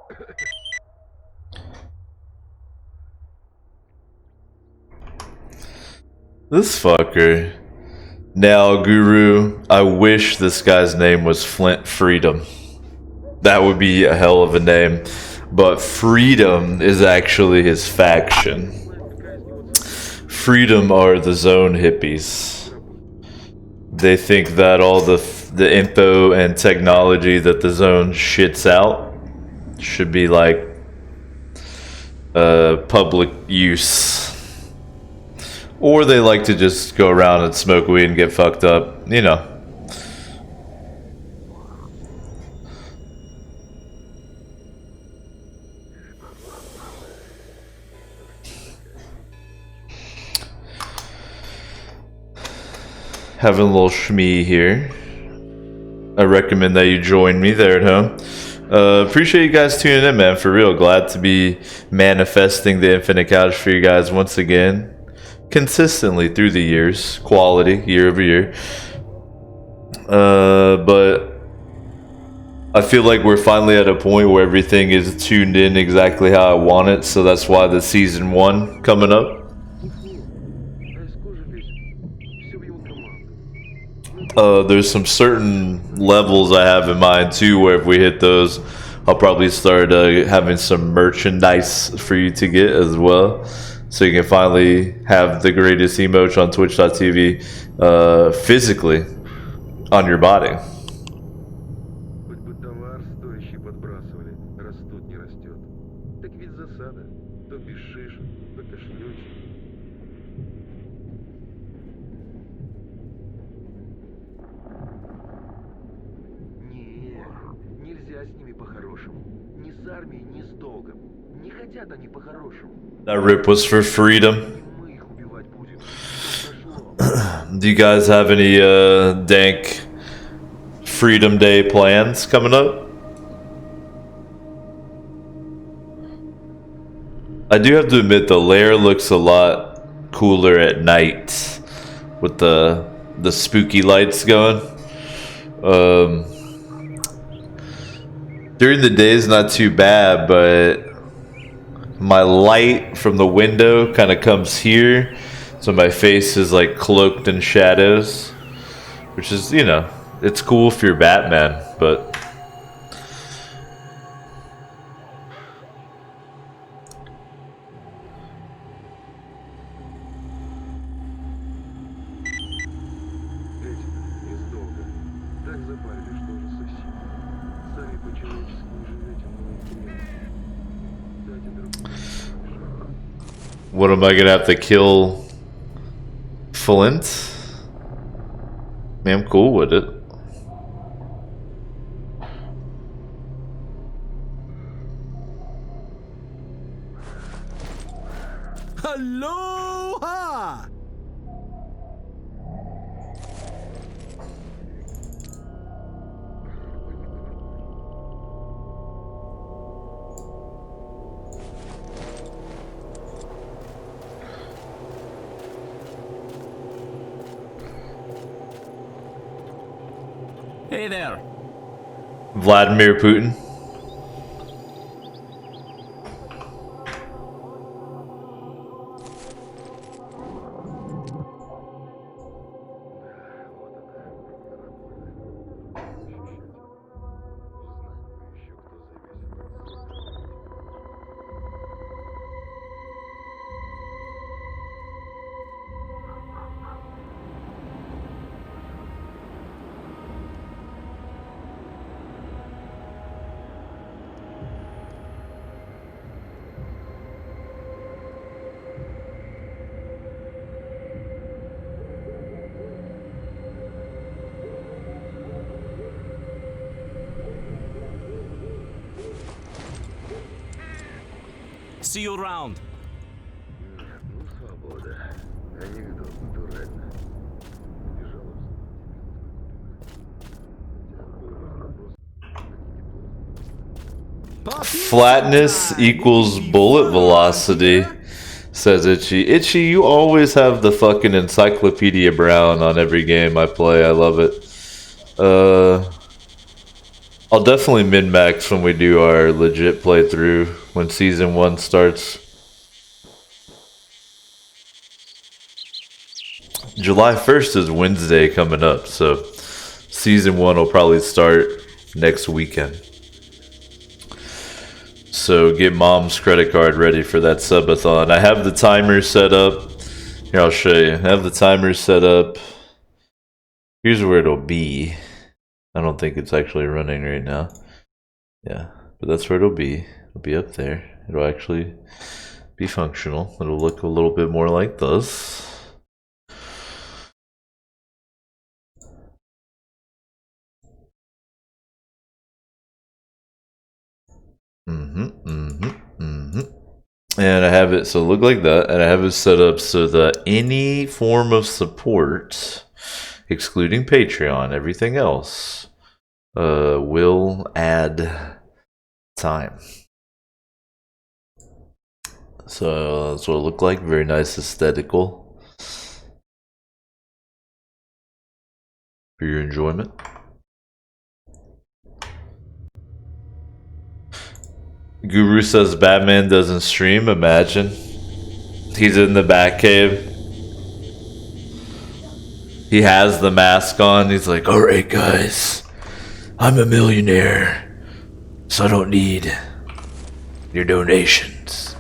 [SPEAKER 1] This fucker. Now, Guru, I wish this guy's name was Flint Freedom. That would be a hell of a name. But Freedom is actually his faction. Freedom are the Zone hippies. They think that all the info and technology that the Zone shits out should be like public use. Or they like to just go around and smoke weed and get fucked up, you know. Having a little shmee here. I recommend that you join me there at home. Appreciate you guys tuning in, man. For real, glad to be manifesting the infinite couch for you guys once again. Consistently through the years, quality, year over year. But I feel like we're finally at a point where everything is tuned in exactly how I want it. So that's why the Season 1 coming up. There's some certain levels I have in mind too, where if we hit those, I'll probably start having some merchandise for you to get as well. So you can finally have the greatest emotes on Twitch.tv physically on your body.
[SPEAKER 4] Хоть бы товар стоящий подбрасывали, растут не растет. Так ведь засада. То бежишь, то кашлёчь. Нет, нельзя с ними по-хорошему. Ни с армией, ни с долгом. Не хотят они по-хорошему.
[SPEAKER 1] That rip was for Freedom.
[SPEAKER 4] Мы их убивать будем.
[SPEAKER 1] Do you guys have any dank Freedom Day plans coming up? I do have to admit the lair looks a lot cooler at night with the spooky lights going. During the day is not too bad, but my light from the window kind of comes here, so my face is like cloaked in shadows, which is, you know, it's cool if you're Batman, but what am I gonna have to kill Flint? I mean, I'm cool with it.
[SPEAKER 5] Aloha!
[SPEAKER 9] Hey there.
[SPEAKER 1] Vladimir Putin.
[SPEAKER 9] See you around.
[SPEAKER 4] Ну, свобода. Анекдот натурально. Убежал.
[SPEAKER 1] Flatness equals bullet velocity, says Itchy. Itchy, you always have the fucking Encyclopedia Brown on every game I play. I love it. I'll definitely min-max when we do our legit playthrough when Season 1 starts. July 1st is Wednesday coming up, so Season 1 will probably start next weekend. So get mom's credit card ready for that subathon. I have the timer set up. Here, I'll show you. I have the timer set up. Here's where it'll be. I don't think it's actually running right now. Yeah, but that's where it'll be. It'll be up there. It'll actually be functional. It'll look a little bit more like this. And I have it so look like that, and I have it set up so that any form of support, excluding Patreon, everything else, will add time. So that's what it looked like. Very nice aesthetical for your enjoyment. Guru says Batman doesn't stream. Imagine. He's in the Batcave. He has the mask on. He's like, alright guys, I'm a millionaire, so I don't need your donations.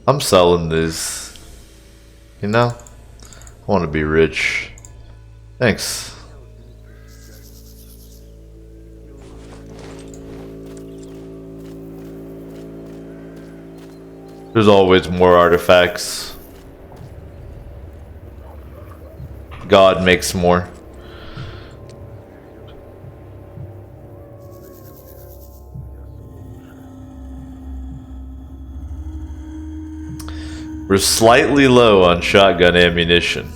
[SPEAKER 1] I'm selling these. You know? I want to be rich. Thanks. There's always more artifacts. God makes more. We're slightly low on shotgun ammunition.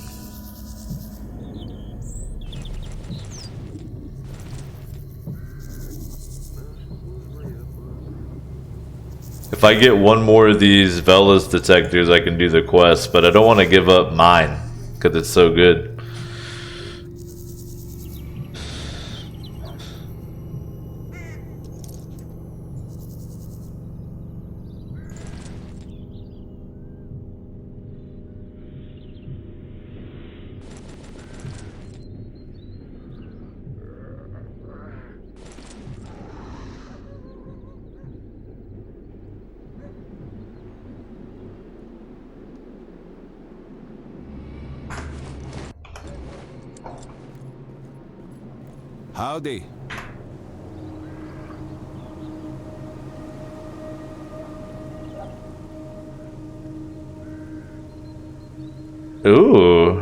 [SPEAKER 1] If I get one more of these Velas detectors, I can do the quest, but I don't want to give up mine because it's so good.
[SPEAKER 2] Howdy.
[SPEAKER 1] Ooh.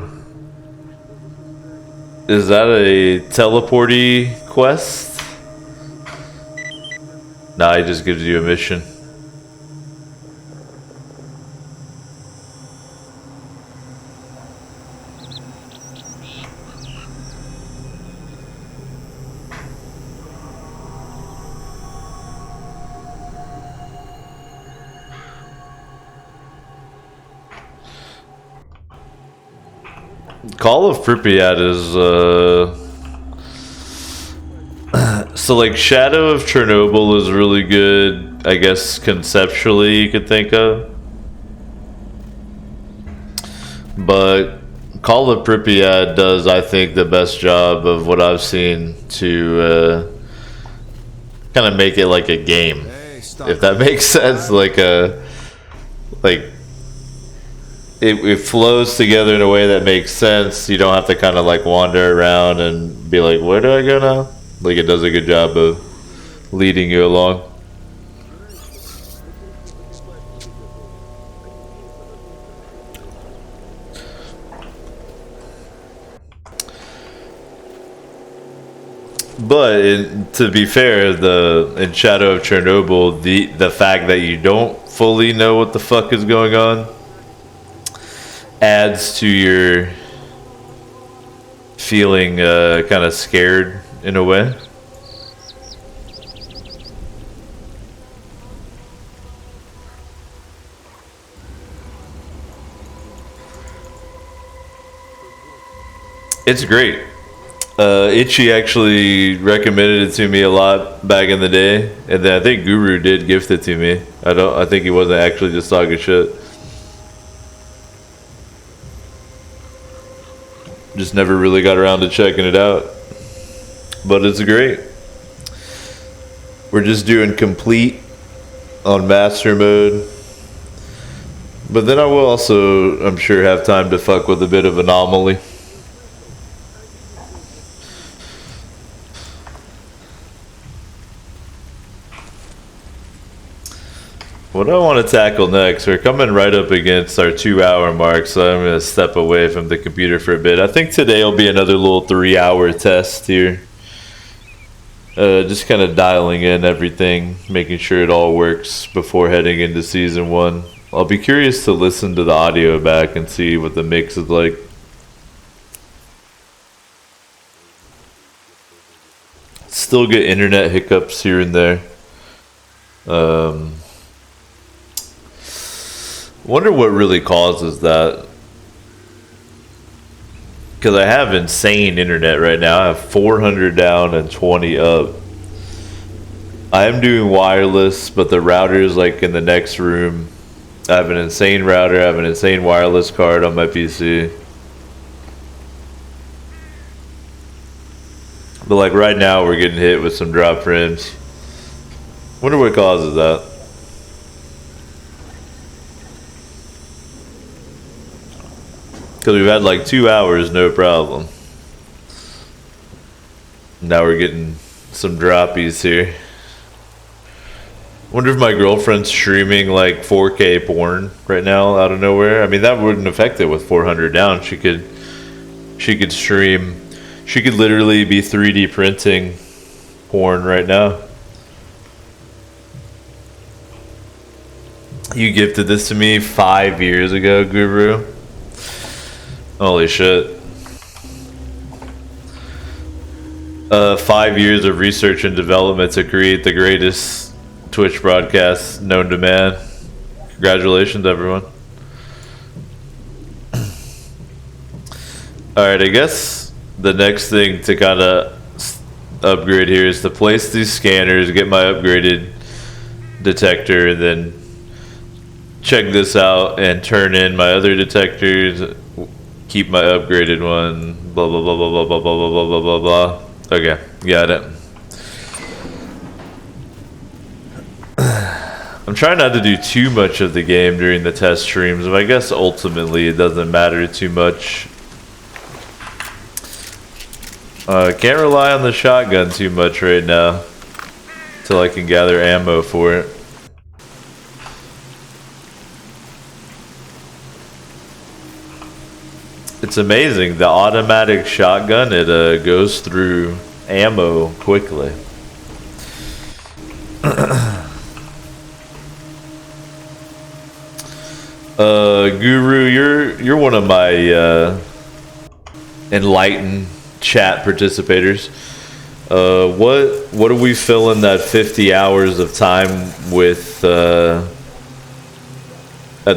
[SPEAKER 1] Is that a teleporty quest? Nah, he just gives you a mission. Call of Pripyat is so like Shadow of Chernobyl is really good, I guess conceptually you could think of. But Call of Pripyat does, I think, the best job of what I've seen to kind of make it like a game, if that makes sense. Like it flows together in a way that makes sense. You don't have to kind of like wander around and be like, where do I go now? Like, it does a good job of leading you along. But to be fair, in Shadow of Chernobyl, the fact that you don't fully know what the fuck is going on adds to your feeling kind of scared in a way. It's great. Itchy actually recommended it to me a lot back in the day, and then I think Guru did gift it to me. I think he wasn't actually just talking shit. Just never really got around to checking it out. But it's great. We're just doing complete on master mode. But then I will also, I'm sure, have time to fuck with a bit of anomaly. What do I want to tackle next? We're coming right up against our 2-hour mark, so I'm going to step away from the computer for a bit. I think today will be another little 3-hour test here. Just kind of dialing in everything, making sure it all works before heading into Season 1. I'll be curious to listen to the audio back and see what the mix is like. Still get internet hiccups here and there. Wonder what really causes that. Because I have insane internet right now. I have 400 down and 20 up. I am doing wireless, but the router is like in the next room. I have an insane router. I have an insane wireless card on my PC. But like right now, we're getting hit with some drop frames. Wonder what causes that. Because we've had like 2 hours, no problem. Now we're getting some droppies here. Wonder if my girlfriend's streaming like 4K porn right now out of nowhere. I mean, that wouldn't affect it with 400 down. She could stream. She could literally be 3D printing porn right now. You gifted this to me 5 years ago, Guru. Holy shit. 5 years of research and development to create the greatest Twitch broadcast known to man. Congratulations, everyone. Alright, I guess the next thing to kind of upgrade here is to place these scanners, get my upgraded detector, and then check this out and turn in my other detectors. Keep my upgraded one, blah, blah, blah, blah, blah, blah, blah, blah, blah, blah, blah. Okay, got it. I'm trying not to do too much of the game during the test streams, but I guess ultimately it doesn't matter too much. Can't rely on the shotgun too much right now until I can gather ammo for it. It's amazing, the automatic shotgun, it goes through ammo quickly. Guru, you're one of my enlightened chat participators. What are we filling that 50 hours of time with at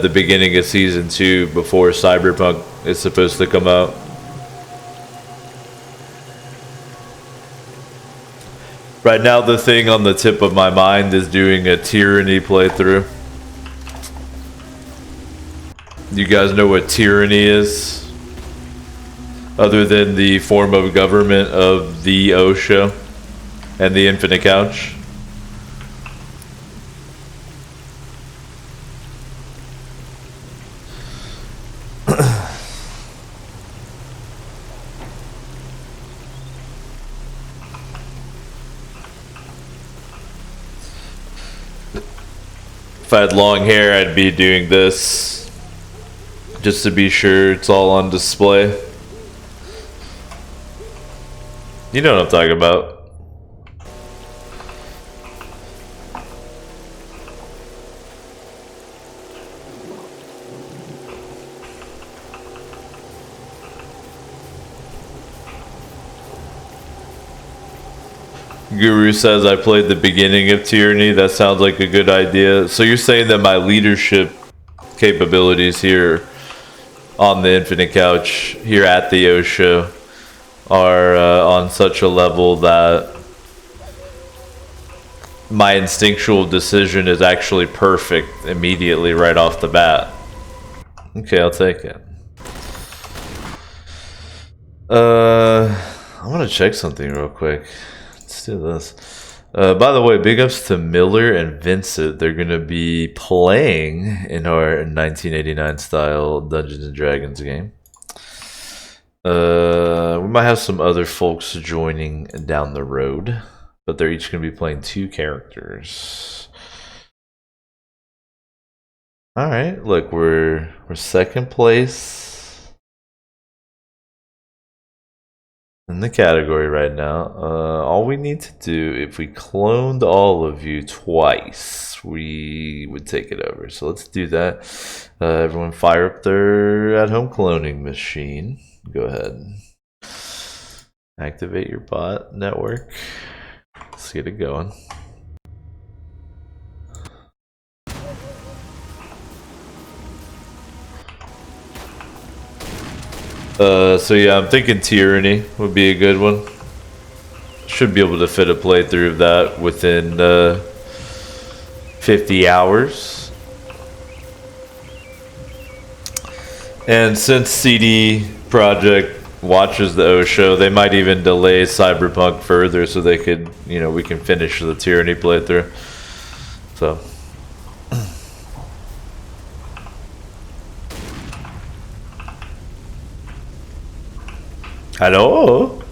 [SPEAKER 1] the beginning of season 2 before Cyberpunk is supposed to come out? Right now, the thing on the tip of my mind is doing a tyranny playthrough. You guys know what tyranny is? Other than the form of government of the Osho and the Infinite Couch. If I had long hair, I'd be doing this just to be sure it's all on display. You know what I'm talking about. Guru says I played the beginning of Tyranny. That sounds like a good idea. So you're saying that my leadership capabilities here on the Infinite Couch, here at the Osho, are on such a level that my instinctual decision is actually perfect immediately right off the bat. Okay, I'll take it. I want to check something real quick. Let's do this. By the way, big ups to Miller and Vincent. They're going to be playing in our 1989 style Dungeons and Dragons game. We might have some other folks joining down the road, but they're each going to be playing 2 characters. All right, look, we're second place in the category right now. All we need to do, if we cloned all of you twice, we would take it over. So let's do that. Everyone fire up their at-home cloning machine. Go ahead. Activate your bot network. Let's get it going. So yeah, I'm thinking Tyranny would be a good one. Should be able to fit a playthrough of that within 50 hours. And since CD Projekt watches the Osho, they might even delay Cyberpunk further so they could, we can finish the Tyranny playthrough. So. Hello?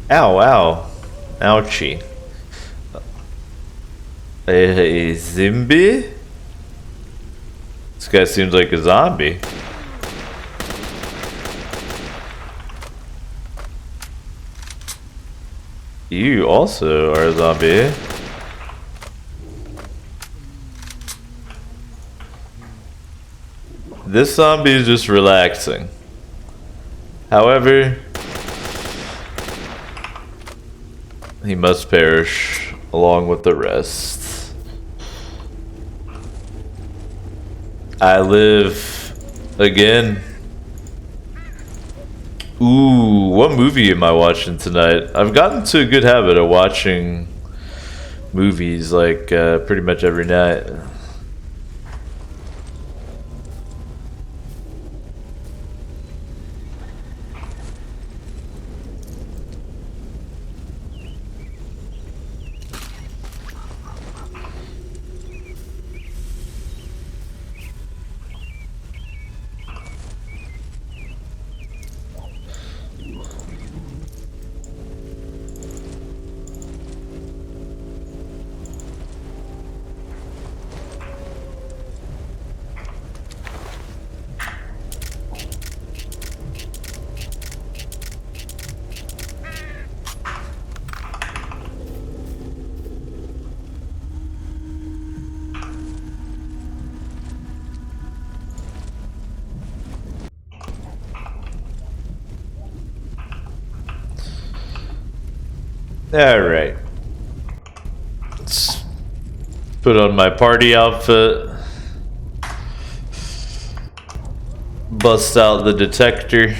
[SPEAKER 1] Ow, ow. Ouchie. A zombie? This guy seems like a zombie. You also are a zombie. This zombie is just relaxing. However, he must perish along with the rest. I live again. Ooh, what movie am I watching tonight? I've gotten to a good habit of watching movies like pretty much every night. Alright. Let's put on my party outfit. Bust out the detector.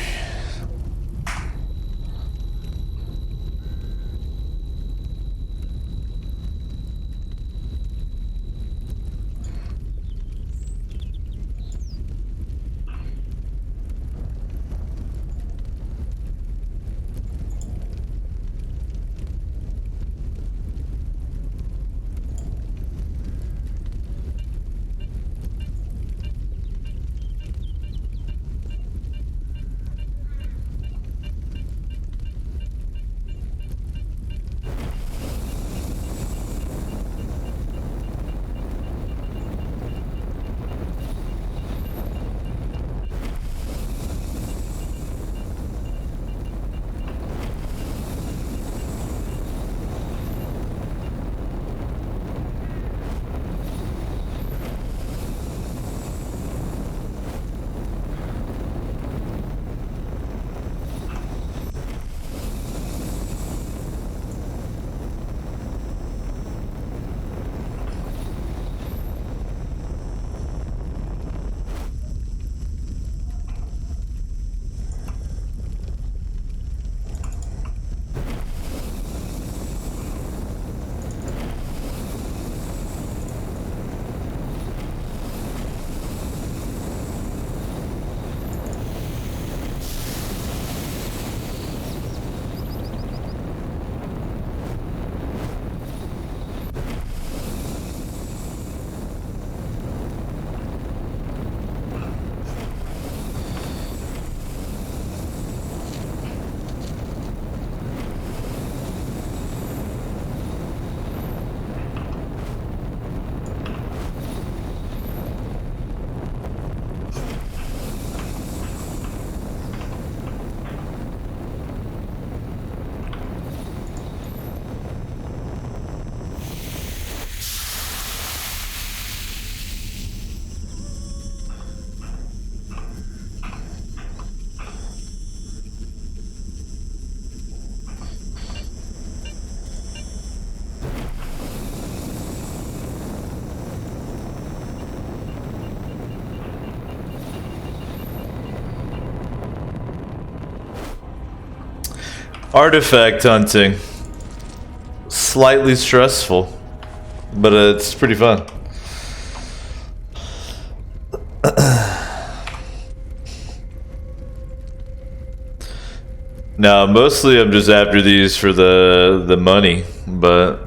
[SPEAKER 1] Artifact hunting. Slightly stressful, but it's pretty fun. Now, mostly I'm just after these for the money, but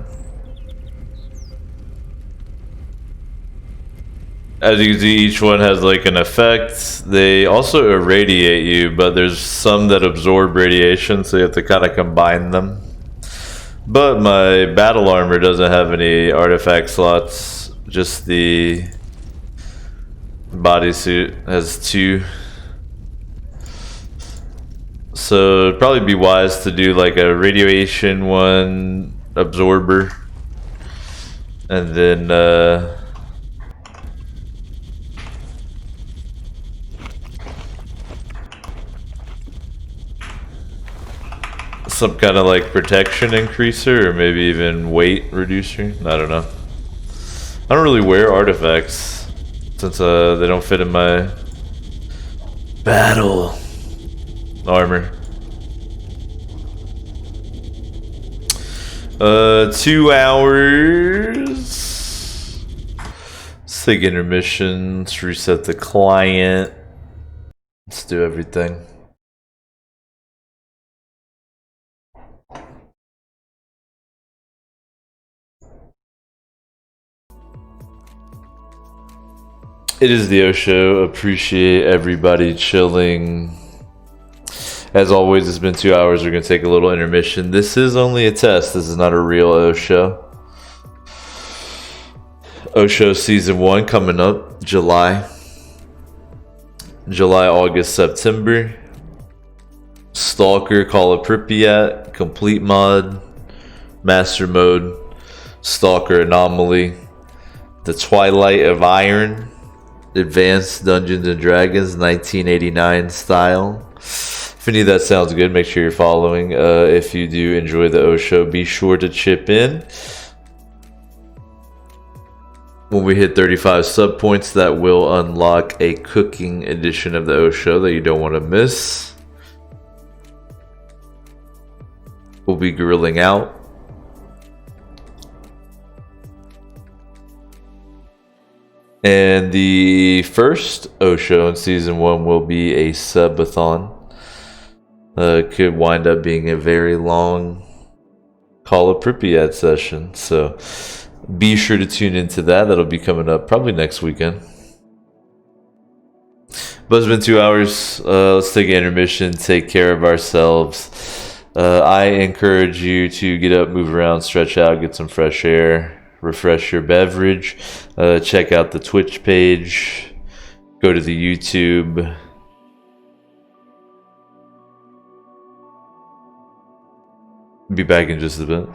[SPEAKER 1] as you can see, each one has like an effect. They also irradiate you, but there's some that absorb radiation, so you have to kind of combine them. But my battle armor doesn't have any artifact slots, just the bodysuit has 2. So it'd probably be wise to do like a radiation one absorber, and then some kind of like protection increaser, or maybe even weight reducer. I don't know. I don't really wear artifacts since they don't fit in my battle armor. 2 hours. Let's take intermission. Let's reset the client. Let's do everything. It is the O Show. Appreciate everybody chilling. As always, it's been 2 hours. We're going to take a little intermission. This is only a test. This is not a real O Show. O Show Season 1 coming up. July, August, September. S.T.A.L.K.E.R, Call of Pripyat, Complete Mod, Master Mode, S.T.A.L.K.E.R Anomaly, The Twilight of Iron, Advanced Dungeons and Dragons 1989 style. If any of that sounds good, make sure you're following. If you do enjoy the O Show, be sure to chip in. When we hit 35 sub points, that will unlock a cooking edition of the O Show that you don't want to miss. We'll be grilling out. And the first O Show in Season 1 will be a subathon. Could wind up being a very long Call of Pripyat session. So be sure to tune into that. That'll be coming up probably next weekend. But it's been 2 hours. Let's take an intermission, take care of ourselves. I encourage you to get up, move around, stretch out, get some fresh air, refresh your beverage. Check out the Twitch page. Go to the YouTube. Be back in just a bit.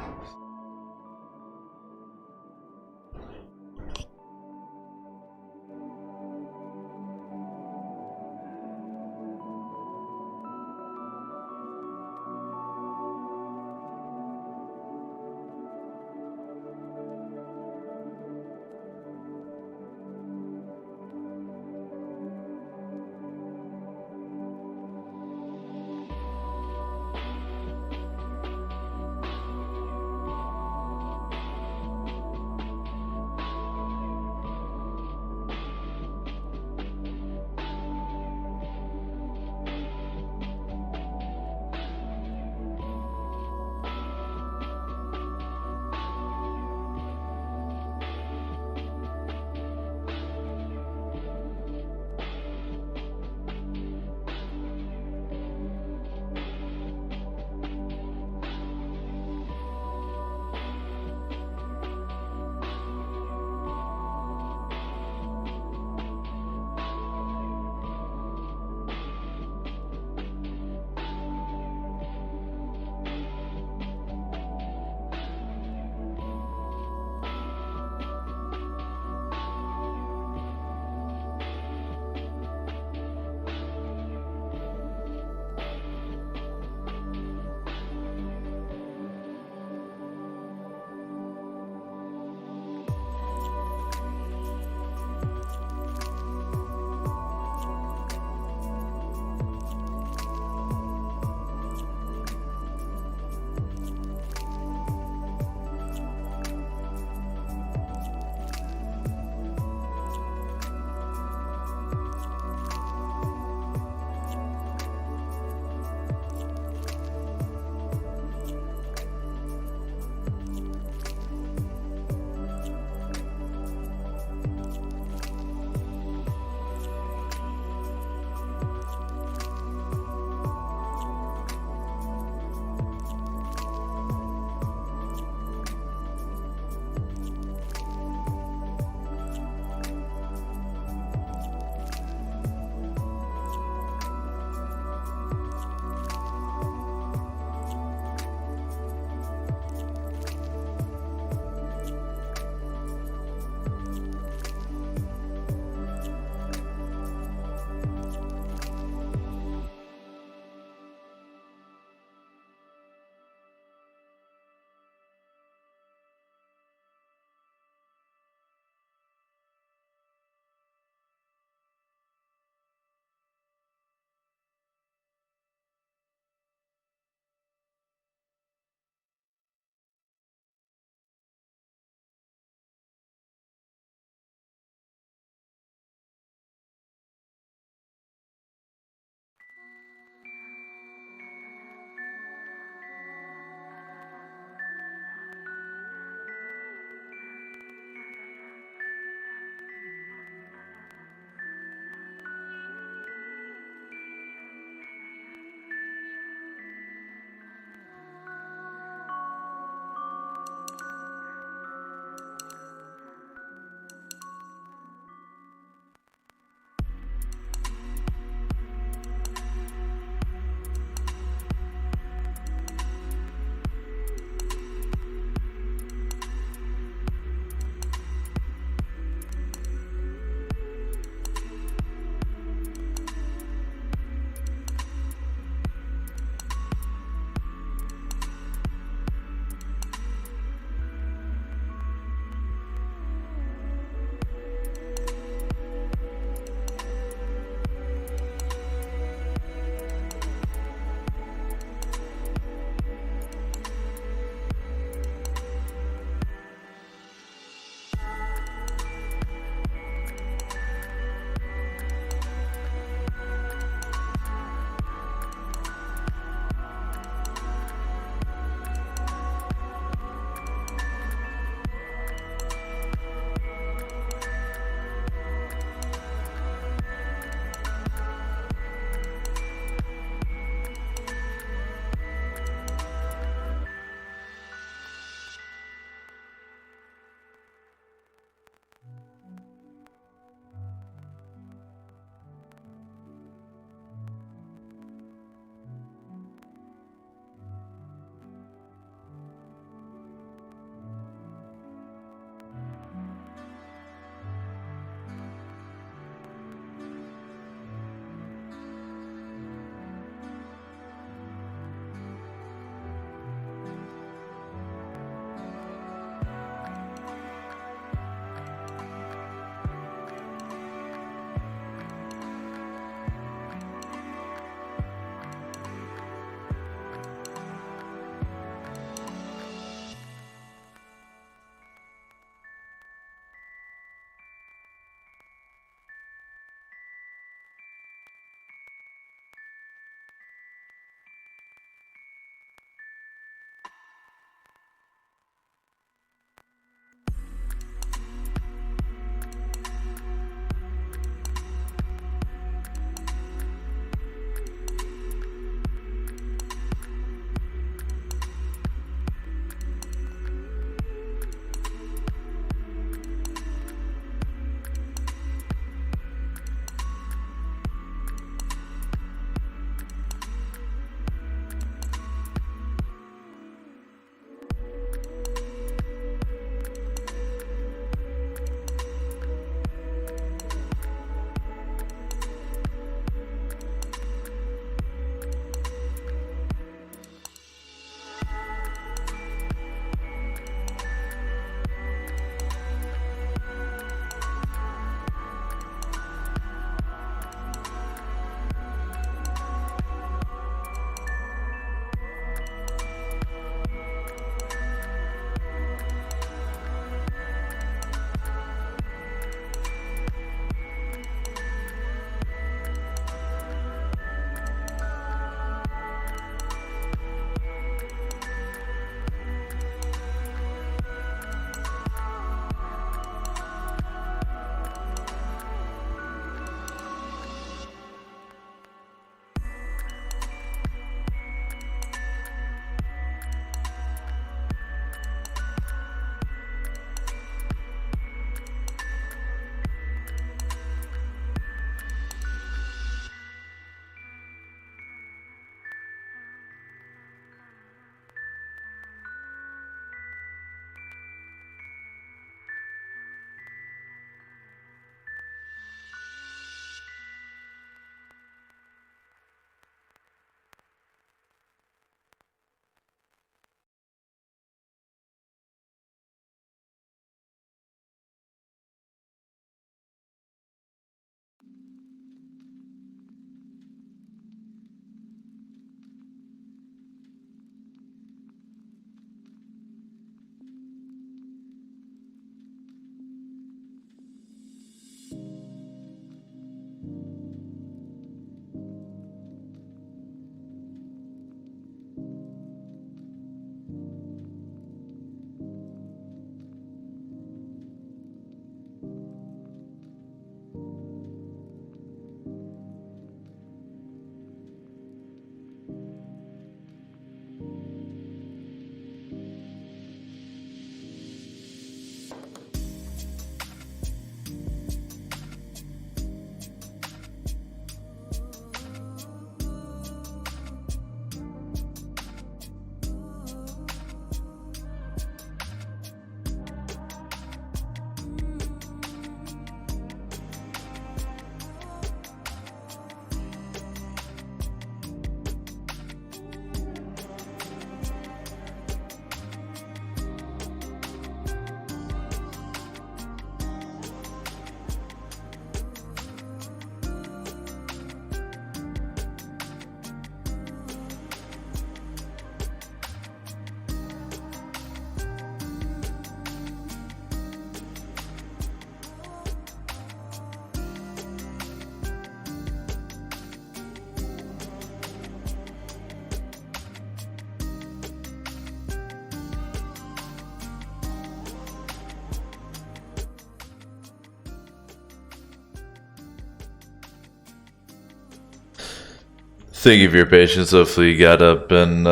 [SPEAKER 1] Thank you for your patience. Hopefully you got up and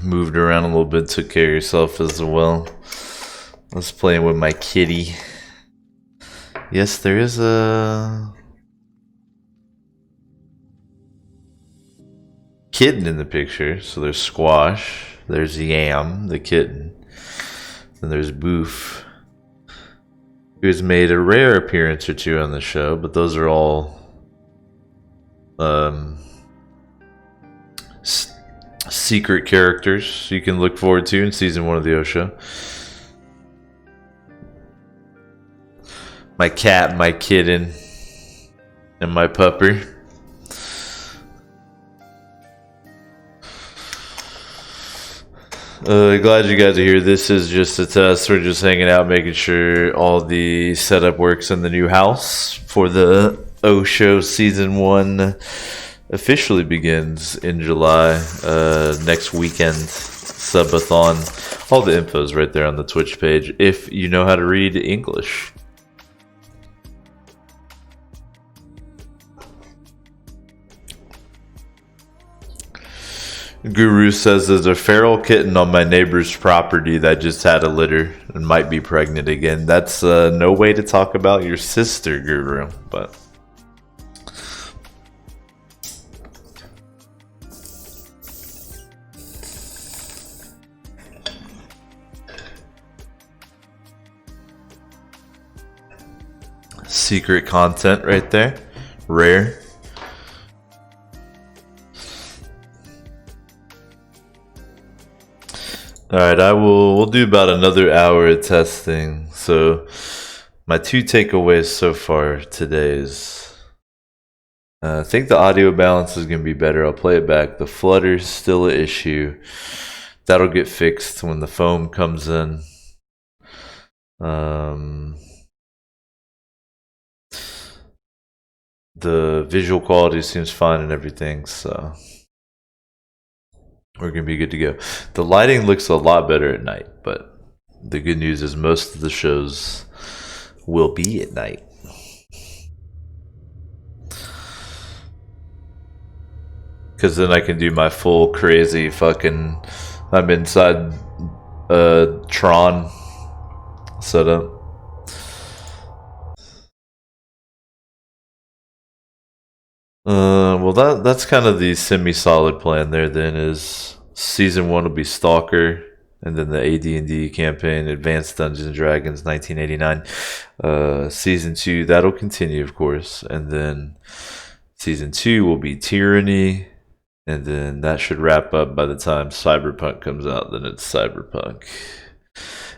[SPEAKER 1] moved around a little bit, took care of yourself as well. I was playing with my kitty. Yes, there is a kitten in the picture. So there's Squash, there's Yam, the kitten, and there's Boof, who's made a rare appearance or two on the show, but those are all secret characters you can look forward to in season 1 of the O show. My cat, my kitten, and my pupper. Glad you guys are here. This is just a test. We're just hanging out, making sure all the setup works in the new house for the O show season 1 officially begins in July, next weekend. Subathon. All the info's right there on the Twitch page if you know how to read English. Guru says there's a feral kitten on my neighbor's property that just had a litter and might be pregnant again. That's no way to talk about your sister, Guru, but secret content right there. Rare. Alright, we'll do about another hour of testing. So my 2 takeaways so far today is I think the audio balance is going to be better. I'll play it back. The flutter's still an issue. That'll get fixed when the foam comes in. The visual quality seems fine and everything, so we're going to be good to go. The lighting looks a lot better at night, but the good news is most of the shows will be at night. Because then I can do my full crazy fucking... I'm inside Tron setup. Well, that's kind of the semi-solid plan there then, is season 1 will be S.T.A.L.K.E.R, and then the AD&D campaign, Advanced Dungeons & Dragons 1989. Season 2, that'll continue, of course, and then season 2 will be Tyranny, and then that should wrap up by the time Cyberpunk comes out. Then it's Cyberpunk.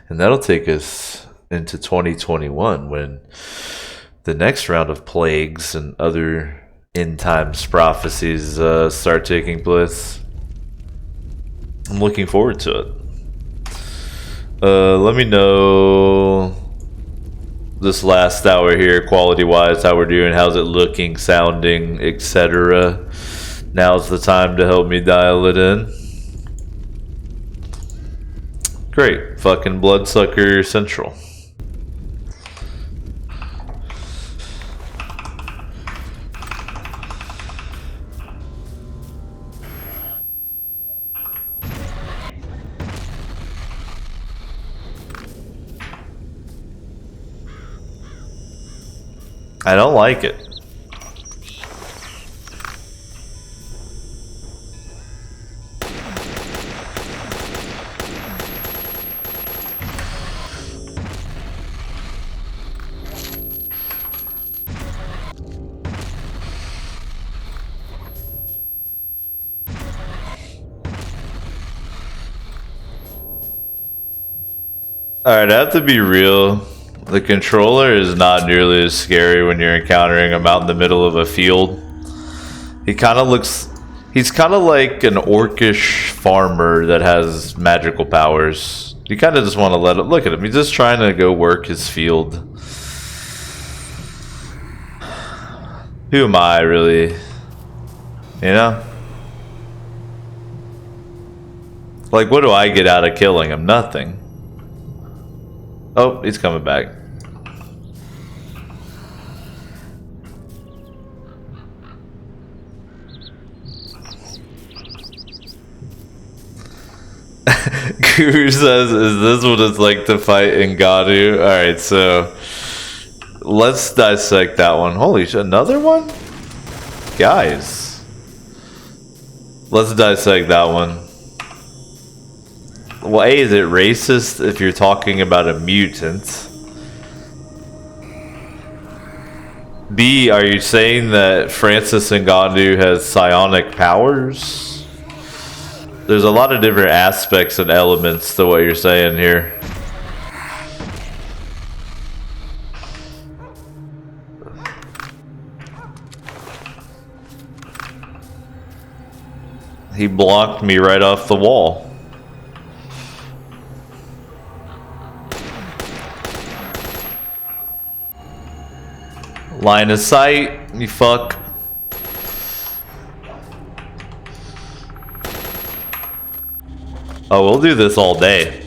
[SPEAKER 1] And that'll take us into 2021, when the next round of plagues and other end times prophecies start taking place. I'm looking forward to it. Let me know this last hour here, quality wise, how we're doing, how's it looking, sounding, etc. Now's the time to help me dial it in. Great. Fucking Bloodsucker Central. I don't like it. Alright, I have to be real. The controller is not nearly as scary when you're encountering him out in the middle of a field. He kind of looks... He's kind of like an orcish farmer that has magical powers. You kind of just want to let him... Look at him. He's just trying to go work his field. Who am I, really? You know? Like, what do I get out of killing him? Nothing. Oh, he's coming back. Guru says, is this what it's like to fight Ngannou? Alright, so let's dissect that one. Holy shit, another one? Guys. Let's dissect that one. Well, A, is it racist if you're talking about a mutant? B, are you saying that Francis Ngannou has psionic powers? There's a lot of different aspects and elements to what you're saying here. He blocked me right off the wall. Line of sight, you fuck. Oh, we'll do this all day.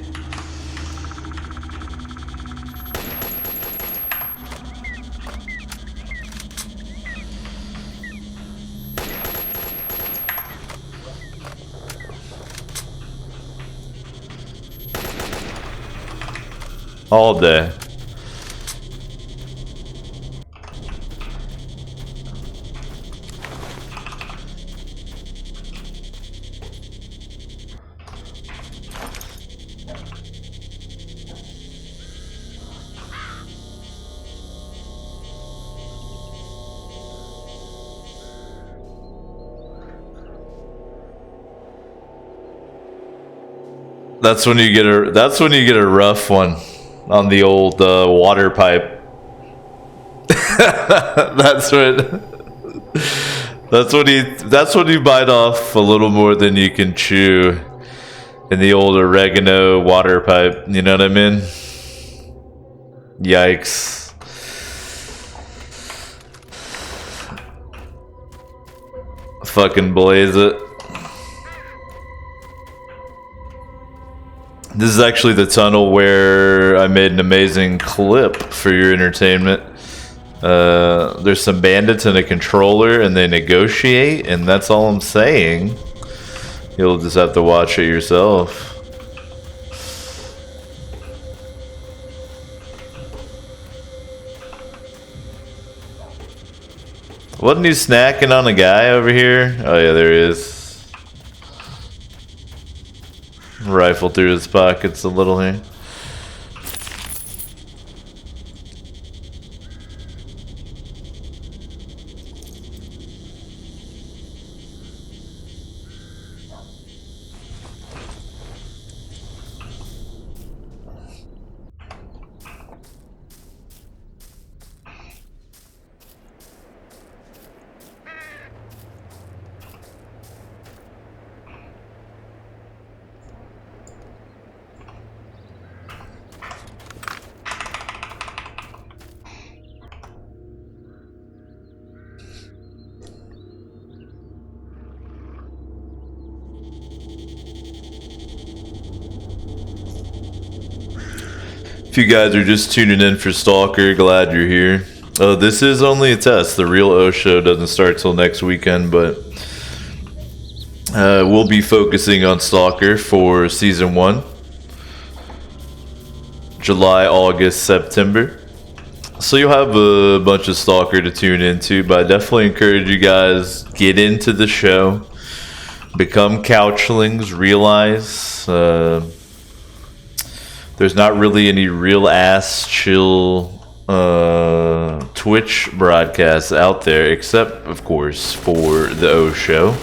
[SPEAKER 1] All day. That's when you get a rough one on the old water pipe. that's when you bite off a little more than you can chew in the old oregano water pipe, you know what I mean? Yikes. Fucking blaze it. This is actually the tunnel where I made an amazing clip for your entertainment. There's some bandits and a controller, and they negotiate, and that's all I'm saying. You'll just have to watch it yourself. Wasn't he snacking on a guy over here? Oh yeah, there he is. Rifle through his pockets a little here. If you guys are just tuning in for S.T.A.L.K.E.R, glad you're here. This is only a test. The real O show doesn't start till next weekend, but we'll be focusing on S.T.A.L.K.E.R for season 1. July, August, September. So you'll have a bunch of S.T.A.L.K.E.R to tune into, but I definitely encourage you guys, get into the show, become couchlings, realize there's not really any real ass chill Twitch broadcasts out there, except of course for the O show.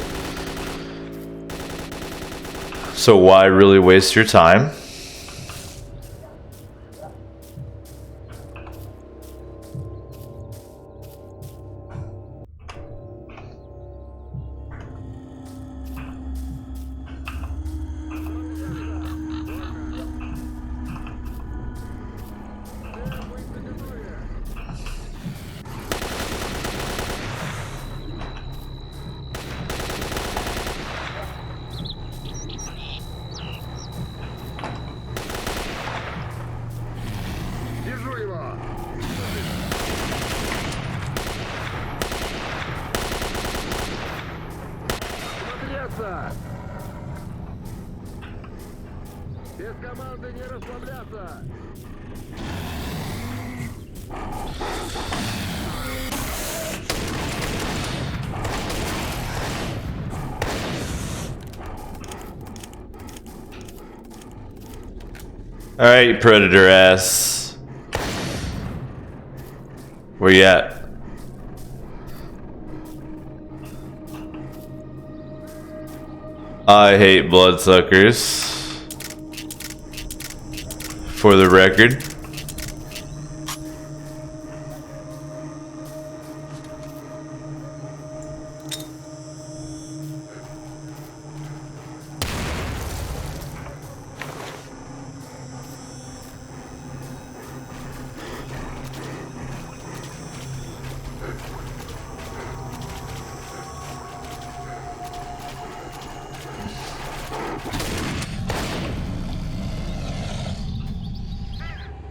[SPEAKER 1] So why really waste your time?
[SPEAKER 3] Без команды не расслабляться!
[SPEAKER 1] Alright, predator ass. Where you at? I hate bloodsuckers. For the record.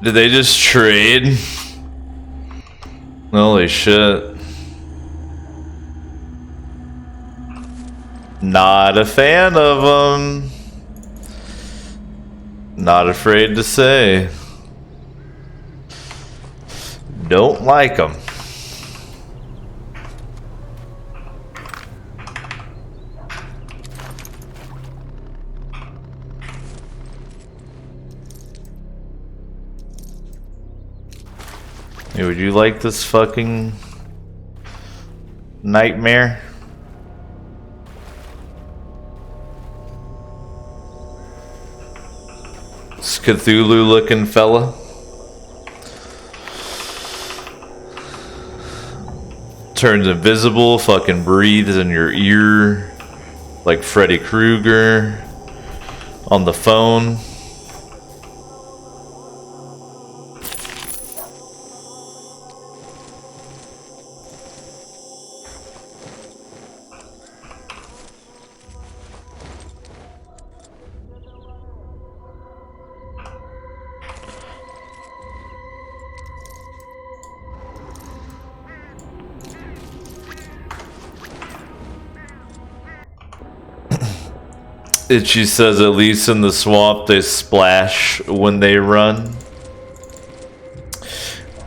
[SPEAKER 1] Did they just trade? Holy shit. Not a fan of them. Not afraid to say. Don't like them. Hey, would you like this fucking nightmare? This Cthulhu looking fella. Turns invisible, fucking breathes in your ear like Freddy Krueger on the phone. Itchy says at least in the swamp they splash when they run.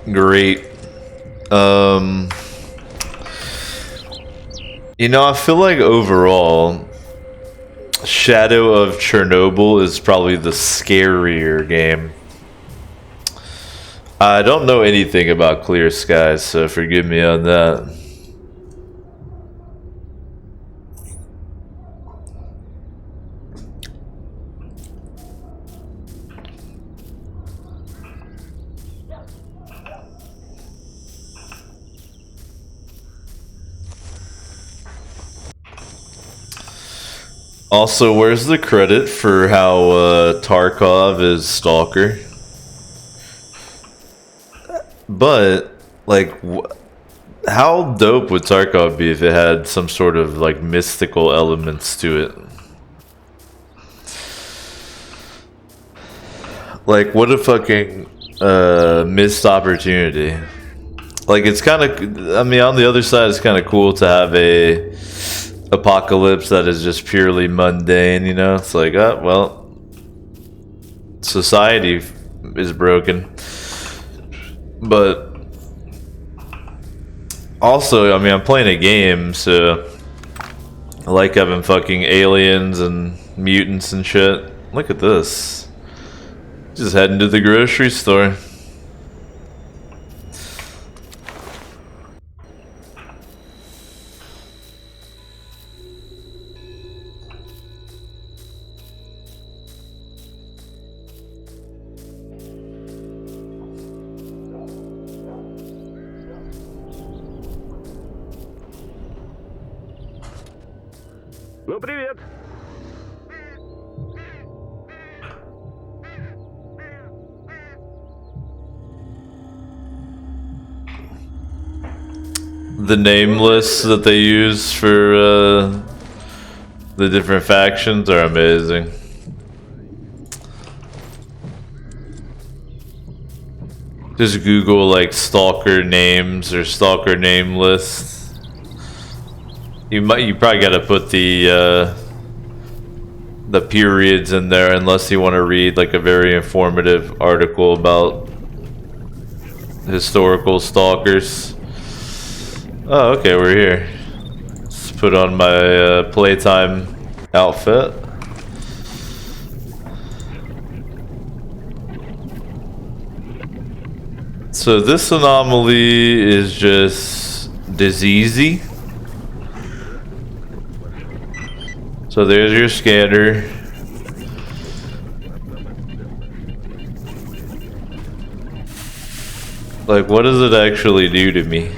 [SPEAKER 1] Great. You know, I feel like overall Shadow of Chernobyl is probably the scarier game. I don't know anything about Clear Skies, so forgive me on that. Also, where's the credit for how Tarkov is S.T.A.L.K.E.R? But, like, how dope would Tarkov be if it had some sort of, like, mystical elements to it? Like, what a fucking missed opportunity. Like, it's kind of, I mean, on the other side, it's kind of cool to have a apocalypse that is just purely mundane, you know? It's like, oh, well, society is broken. But also, I mean, I'm playing a game, so I like having fucking aliens and mutants and shit. Look at this. Just heading to the grocery store.
[SPEAKER 3] Ну, привет!
[SPEAKER 1] The name lists that they use for the different factions are amazing. Just Google like stalker names or stalker name lists. You probably gotta put the the periods in there unless you want to read like a very informative article about historical stalkers. Oh, okay, we're here. Let's put on my playtime outfit. So this anomaly is just diseasey. So there's your scanner. Like, what does it actually do to me?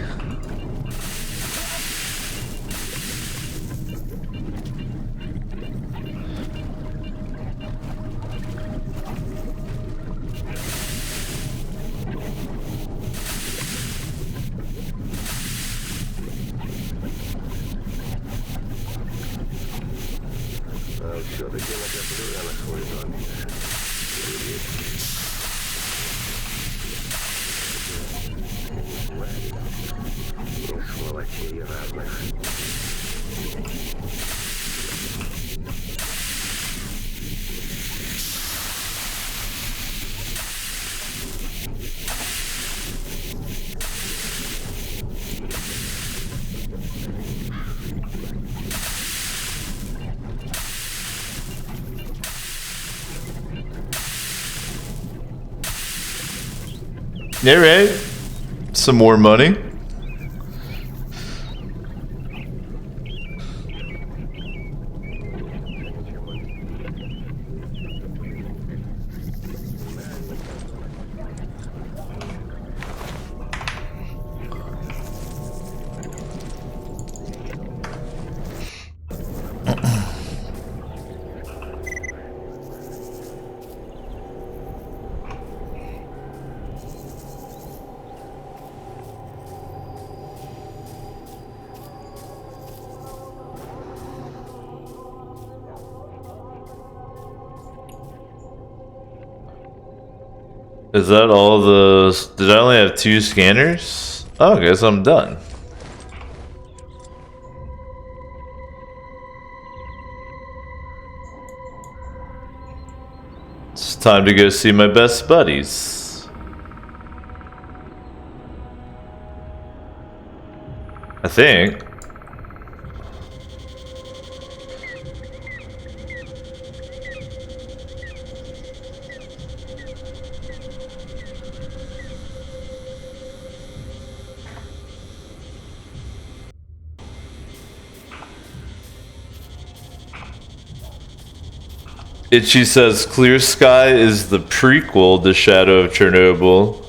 [SPEAKER 1] Yeah, right. Some more money. Is that all the... Did I only have 2 scanners? Oh, I guess I'm done. It's time to go see my best buddies. I think. Itchy says Clear Sky is the prequel to Shadow of Chernobyl.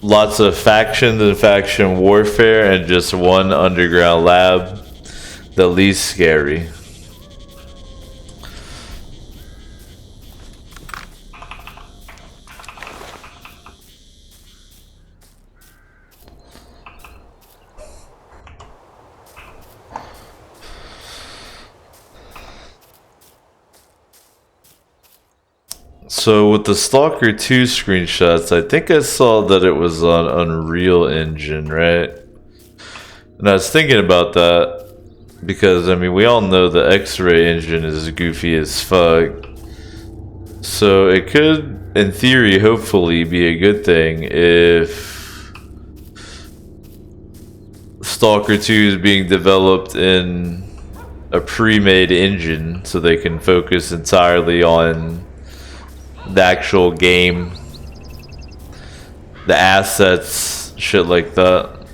[SPEAKER 1] Lots of factions and faction warfare and just one underground lab. The least scary. So with the S.T.A.L.K.E.R 2 screenshots, I think I saw that it was on Unreal Engine, right? And I was thinking about that because, I mean, we all know the X-Ray engine is goofy as fuck. So it could, in theory, hopefully be a good thing if S.T.A.L.K.E.R 2 is being developed in a pre-made engine so they can focus entirely on the actual game, the assets, shit like that.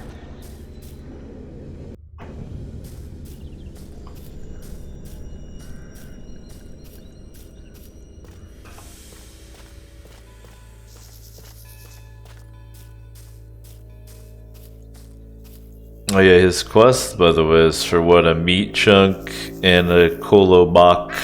[SPEAKER 1] Oh yeah, his quest, by the way, is for what, a meat chunk and a kolobak.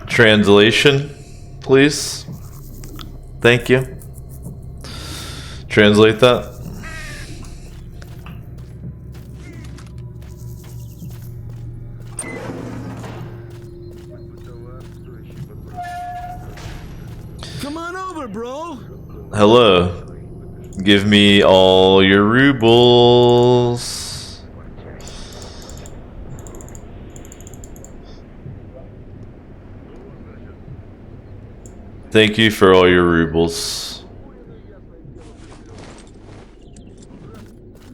[SPEAKER 1] Translation, please. Thank you. Translate that. Hello. Give me all your rubles. Thank you for all your rubles.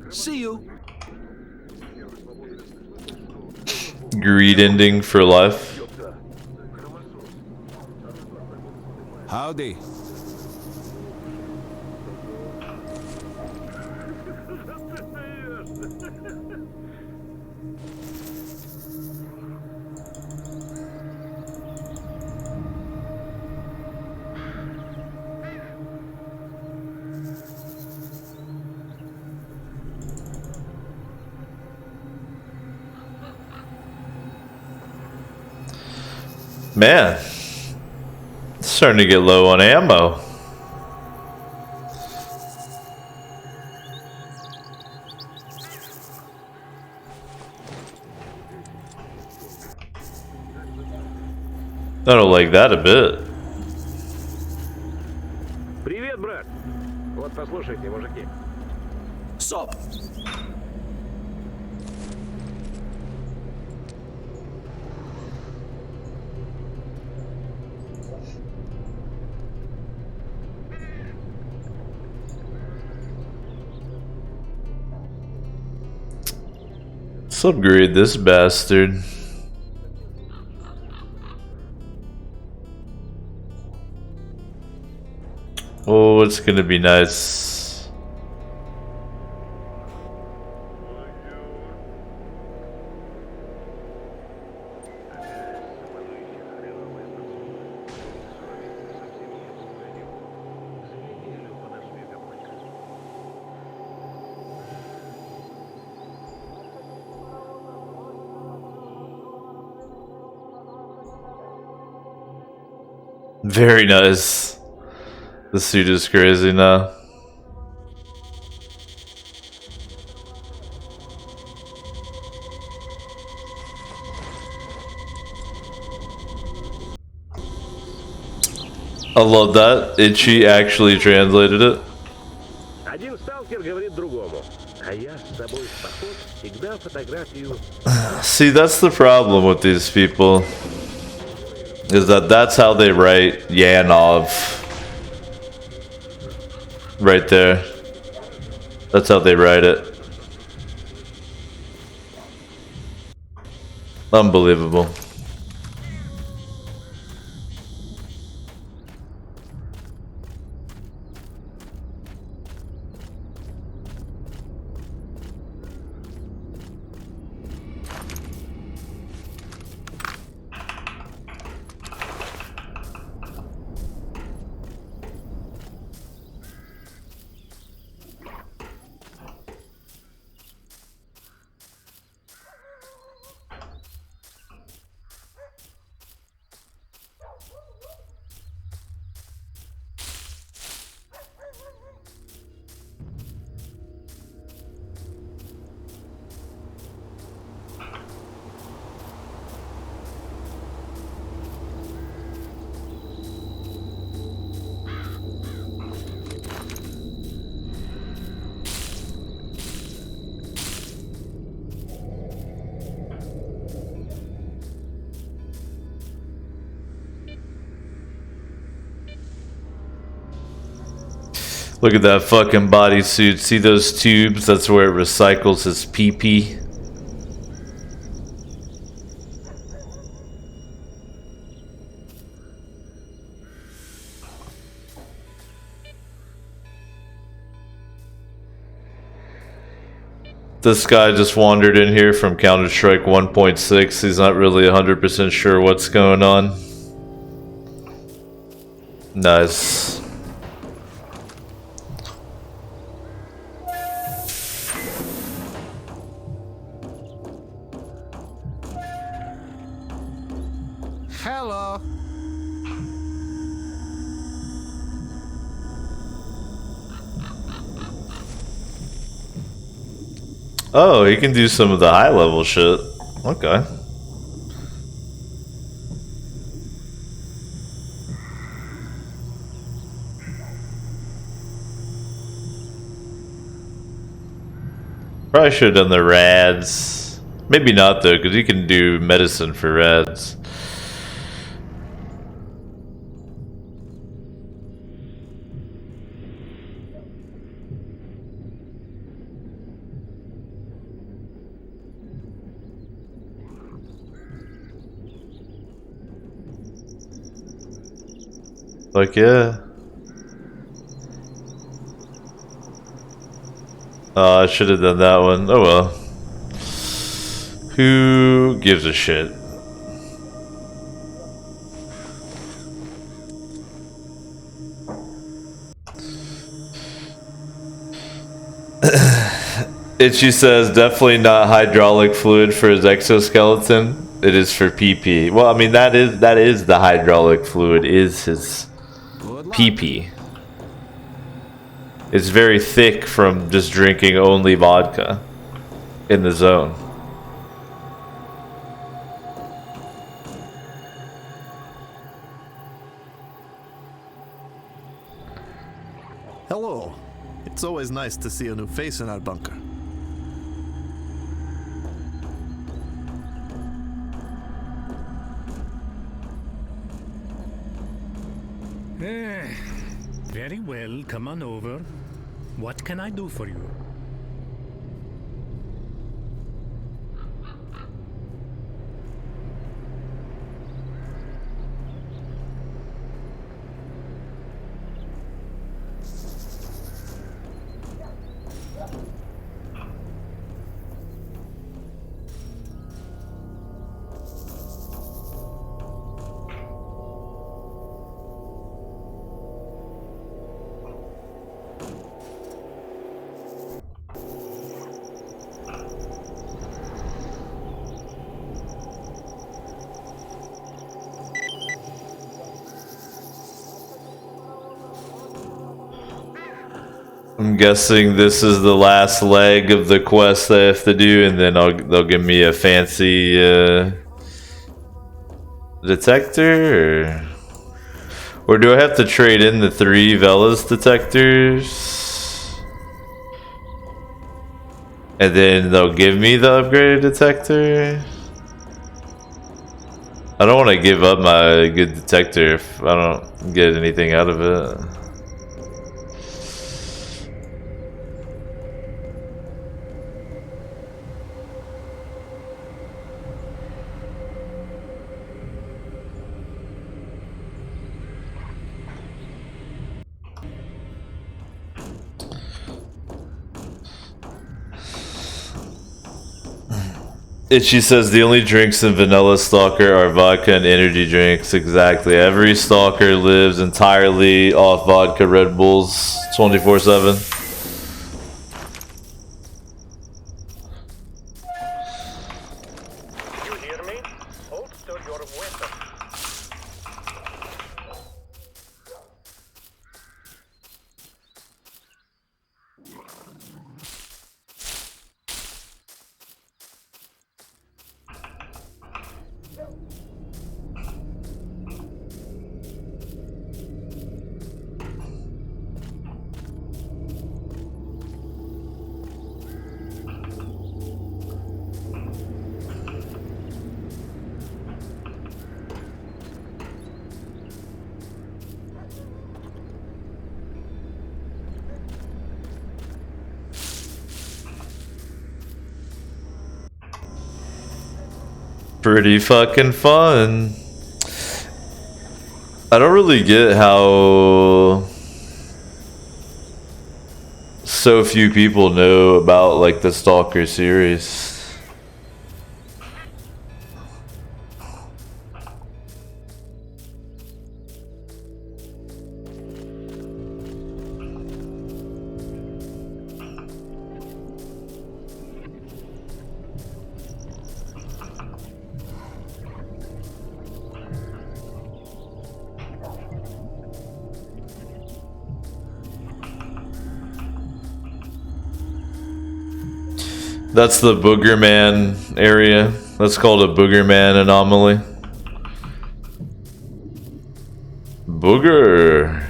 [SPEAKER 5] See you.
[SPEAKER 1] Greed ending for life.
[SPEAKER 2] Howdy.
[SPEAKER 1] Man, it's starting to get low on ammo. I don't like that a bit.
[SPEAKER 3] Привет, брат. Вот послушайте, мужики.
[SPEAKER 5] Sup?
[SPEAKER 1] Let's upgrade this bastard. Oh, it's gonna be nice. Very nice. The suit is crazy now. I love that. Itchy actually translated it.
[SPEAKER 3] Один сталкер говорит другому. А я с собой в поход всегда фотографию.
[SPEAKER 1] See, that's the problem with these people. Is that that's how they write Yanov. Right there. That's how they write it. Unbelievable. Look at that fucking bodysuit. See those tubes? That's where it recycles his pee-pee. This guy just wandered in here from Counter-Strike 1.6. He's not really 100% sure what's going on. Nice.
[SPEAKER 2] Hello.
[SPEAKER 1] Oh, he can do some of the high-level shit. Okay. Probably should have done the rads. Maybe not though, because you can do medicine for rads. Like, yeah. Oh, I should have done that one. Oh well. Who gives a shit? Itchy says definitely not hydraulic fluid for his exoskeleton. It is for PP. Well, I mean that is the hydraulic fluid is his PP. It's very thick from just drinking only vodka in the zone.
[SPEAKER 9] Hello. It's always nice to see a new face in our bunker.
[SPEAKER 7] Very well, come on over. What can I do for you?
[SPEAKER 1] I'm guessing this is the last leg of the quest I have to do, and then they'll give me a fancy detector, or do I have to trade in the 3 Velas detectors, and then they'll give me the upgraded detector? I don't want to give up my good detector if I don't get anything out of it. Itchy says the only drinks in Vanilla Stalker are vodka and energy drinks. Exactly. Every stalker lives entirely off vodka Red Bulls 24/7.
[SPEAKER 8] You hear me? Holster your weapon.
[SPEAKER 1] Pretty fucking fun. I don't really get how so few people know about like the Stalker series. That's the Booger Man area. That's called a Booger Man anomaly. Booger.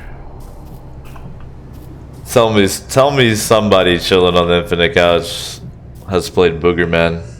[SPEAKER 1] Tell me somebody chilling on the infinite couch has played Boogerman.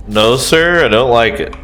[SPEAKER 1] No, sir, I don't like it.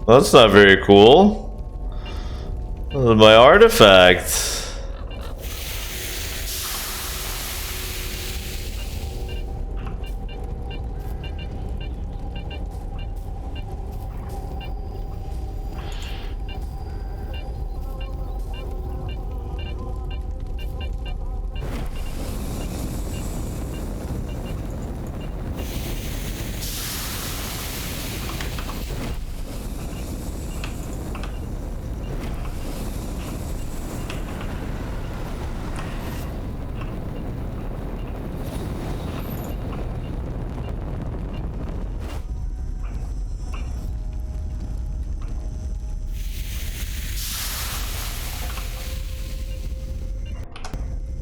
[SPEAKER 1] That's not very cool. My artifact.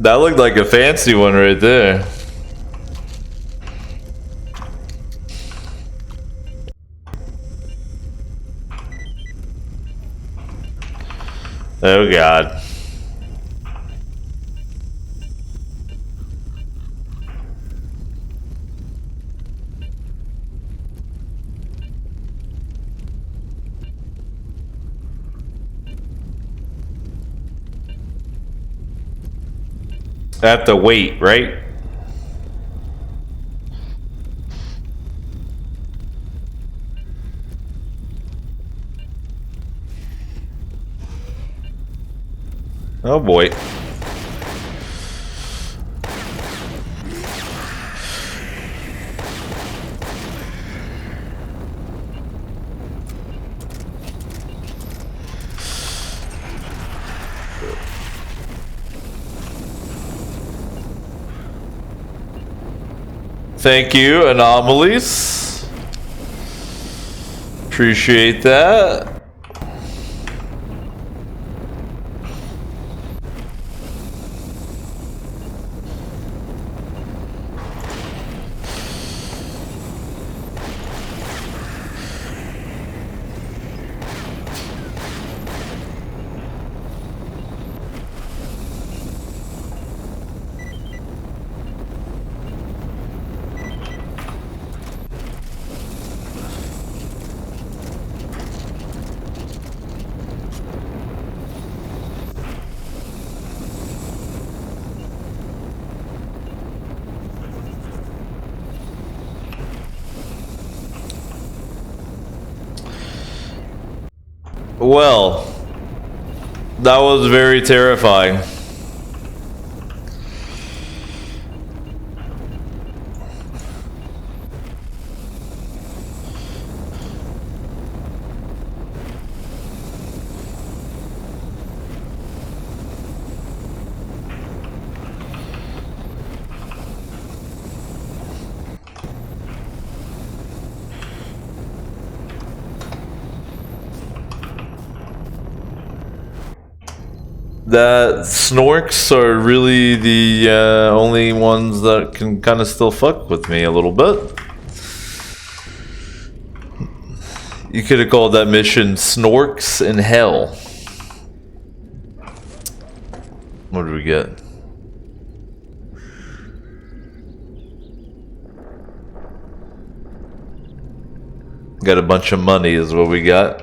[SPEAKER 1] That looked like a fancy one right there. Oh God. I have to wait, right? Oh boy. Thank you, anomalies. Appreciate that. Well, that was very terrifying. that snorks are really the only ones that can kind of still fuck with me a little bit. You could have called that mission Snorks in Hell. What did we get? Got a bunch of money is what we got.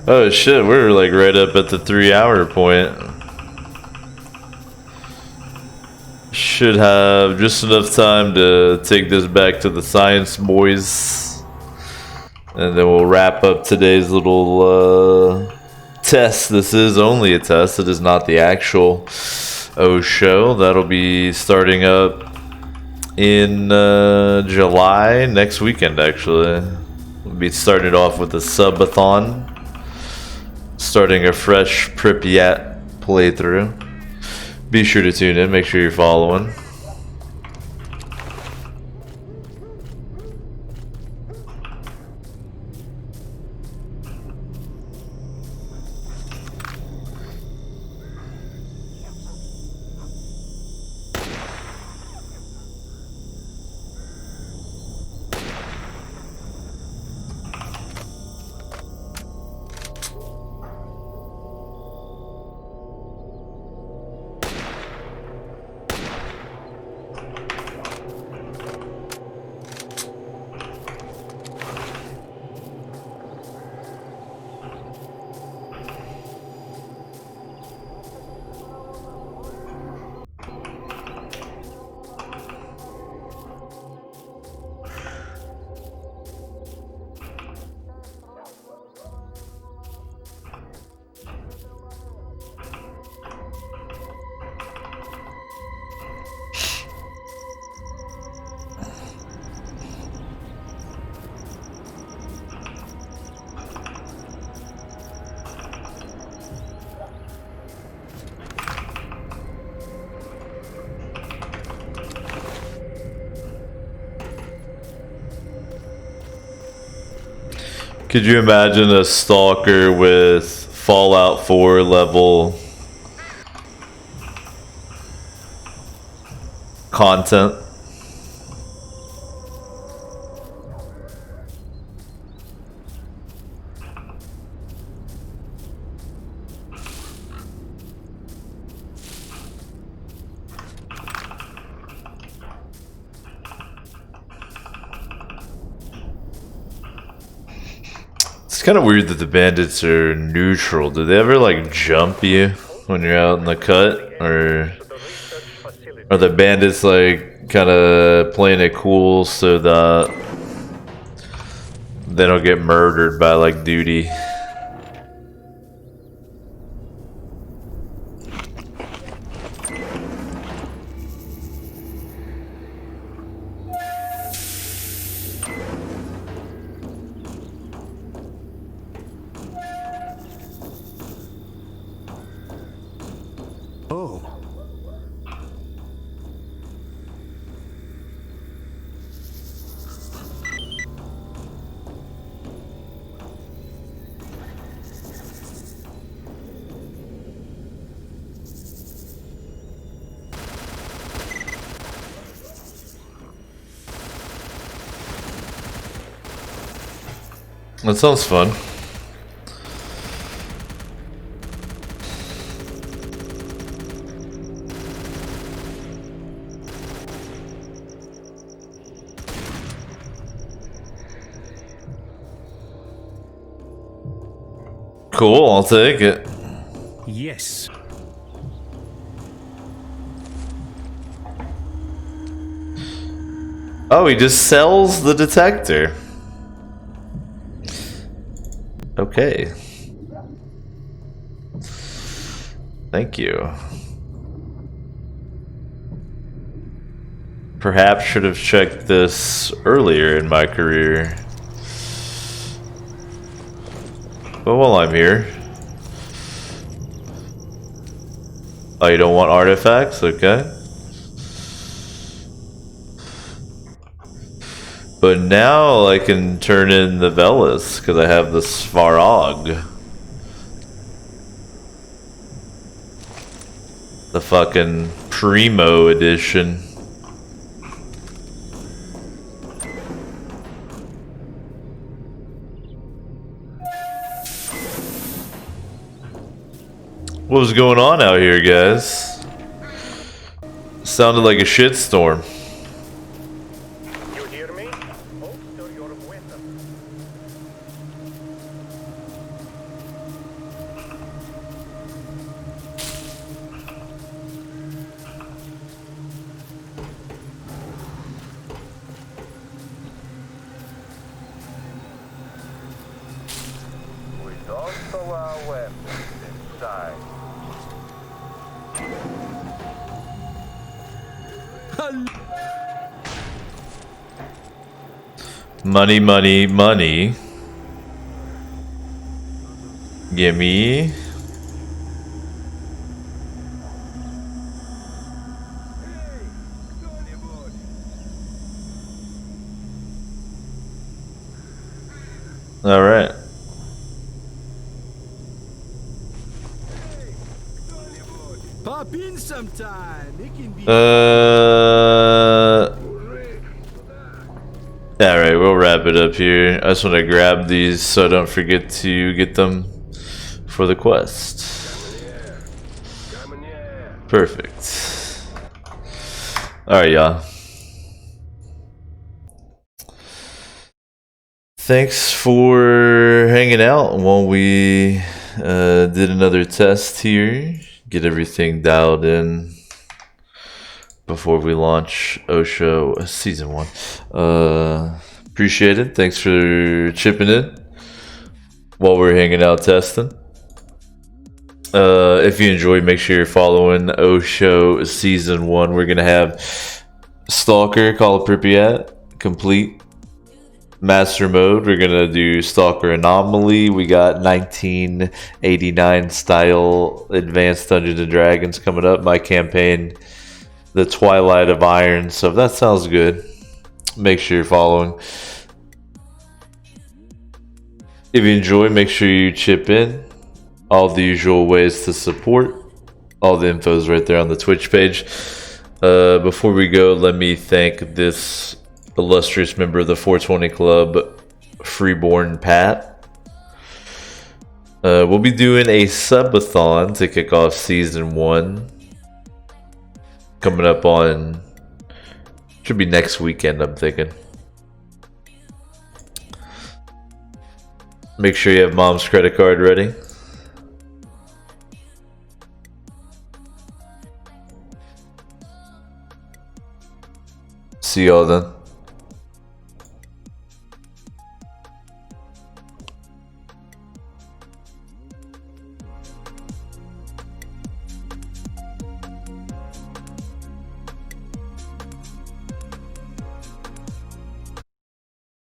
[SPEAKER 1] Oh shit, we're like right up at the 3-hour point. Should have just enough time to take this back to the science boys. And then we'll wrap up today's little test. This is only a test, it is not the actual O show. That'll be starting up in July, next weekend actually. We'll be starting off with a subathon. Starting a fresh Pripyat playthrough. Be sure to tune in, make sure you're following. Could you imagine a stalker with Fallout 4 level content? It's kind of weird that the bandits are neutral. Do they ever like jump you when you're out in the cut, or are the bandits like kind of playing it cool so that they don't get murdered by like duty? That sounds fun. Cool, I'll take it.
[SPEAKER 7] Yes.
[SPEAKER 1] Oh, he just sells the detector. Okay. Thank you. Perhaps should have checked this earlier in my career. But while I'm here... Oh, you don't want artifacts? Okay. But now I can turn in the Velis, because I have the Svarog. The fucking Primo edition. What was going on out here, guys? Sounded like a shitstorm.
[SPEAKER 8] You hear me? Holster your weapon. We don't allow weapons inside.
[SPEAKER 1] Money, money, money. Gimme. All right.
[SPEAKER 5] Pop in sometime. It can be.
[SPEAKER 1] Alright, we'll wrap it up here. I just want to grab these so I don't forget to get them for the quest. Perfect. Alright, y'all. Thanks for hanging out while we did another test here. Get everything dialed in before we launch OSHO Season 1. Appreciate it. Thanks for chipping in while we're hanging out testing. If you enjoyed, make sure you're following OSHO Season 1. We're going to have S.T.A.L.K.E.R, Call of Pripyat, complete. Master mode, we're going to do S.T.A.L.K.E.R Anomaly. We got 1989 style Advanced Dungeons and Dragons coming up. My campaign, The Twilight of Iron. So if that sounds good, make sure you're following. If you enjoy, make sure you chip in. All the usual ways to support. All the info is right there on the Twitch page. Before we go, let me thank this illustrious member of the 420 Club, Freeborn Pat. We'll be doing a subathon to kick off Season 1. Coming up on, should be next weekend, I'm thinking. Make sure you have mom's credit card ready. See y'all then.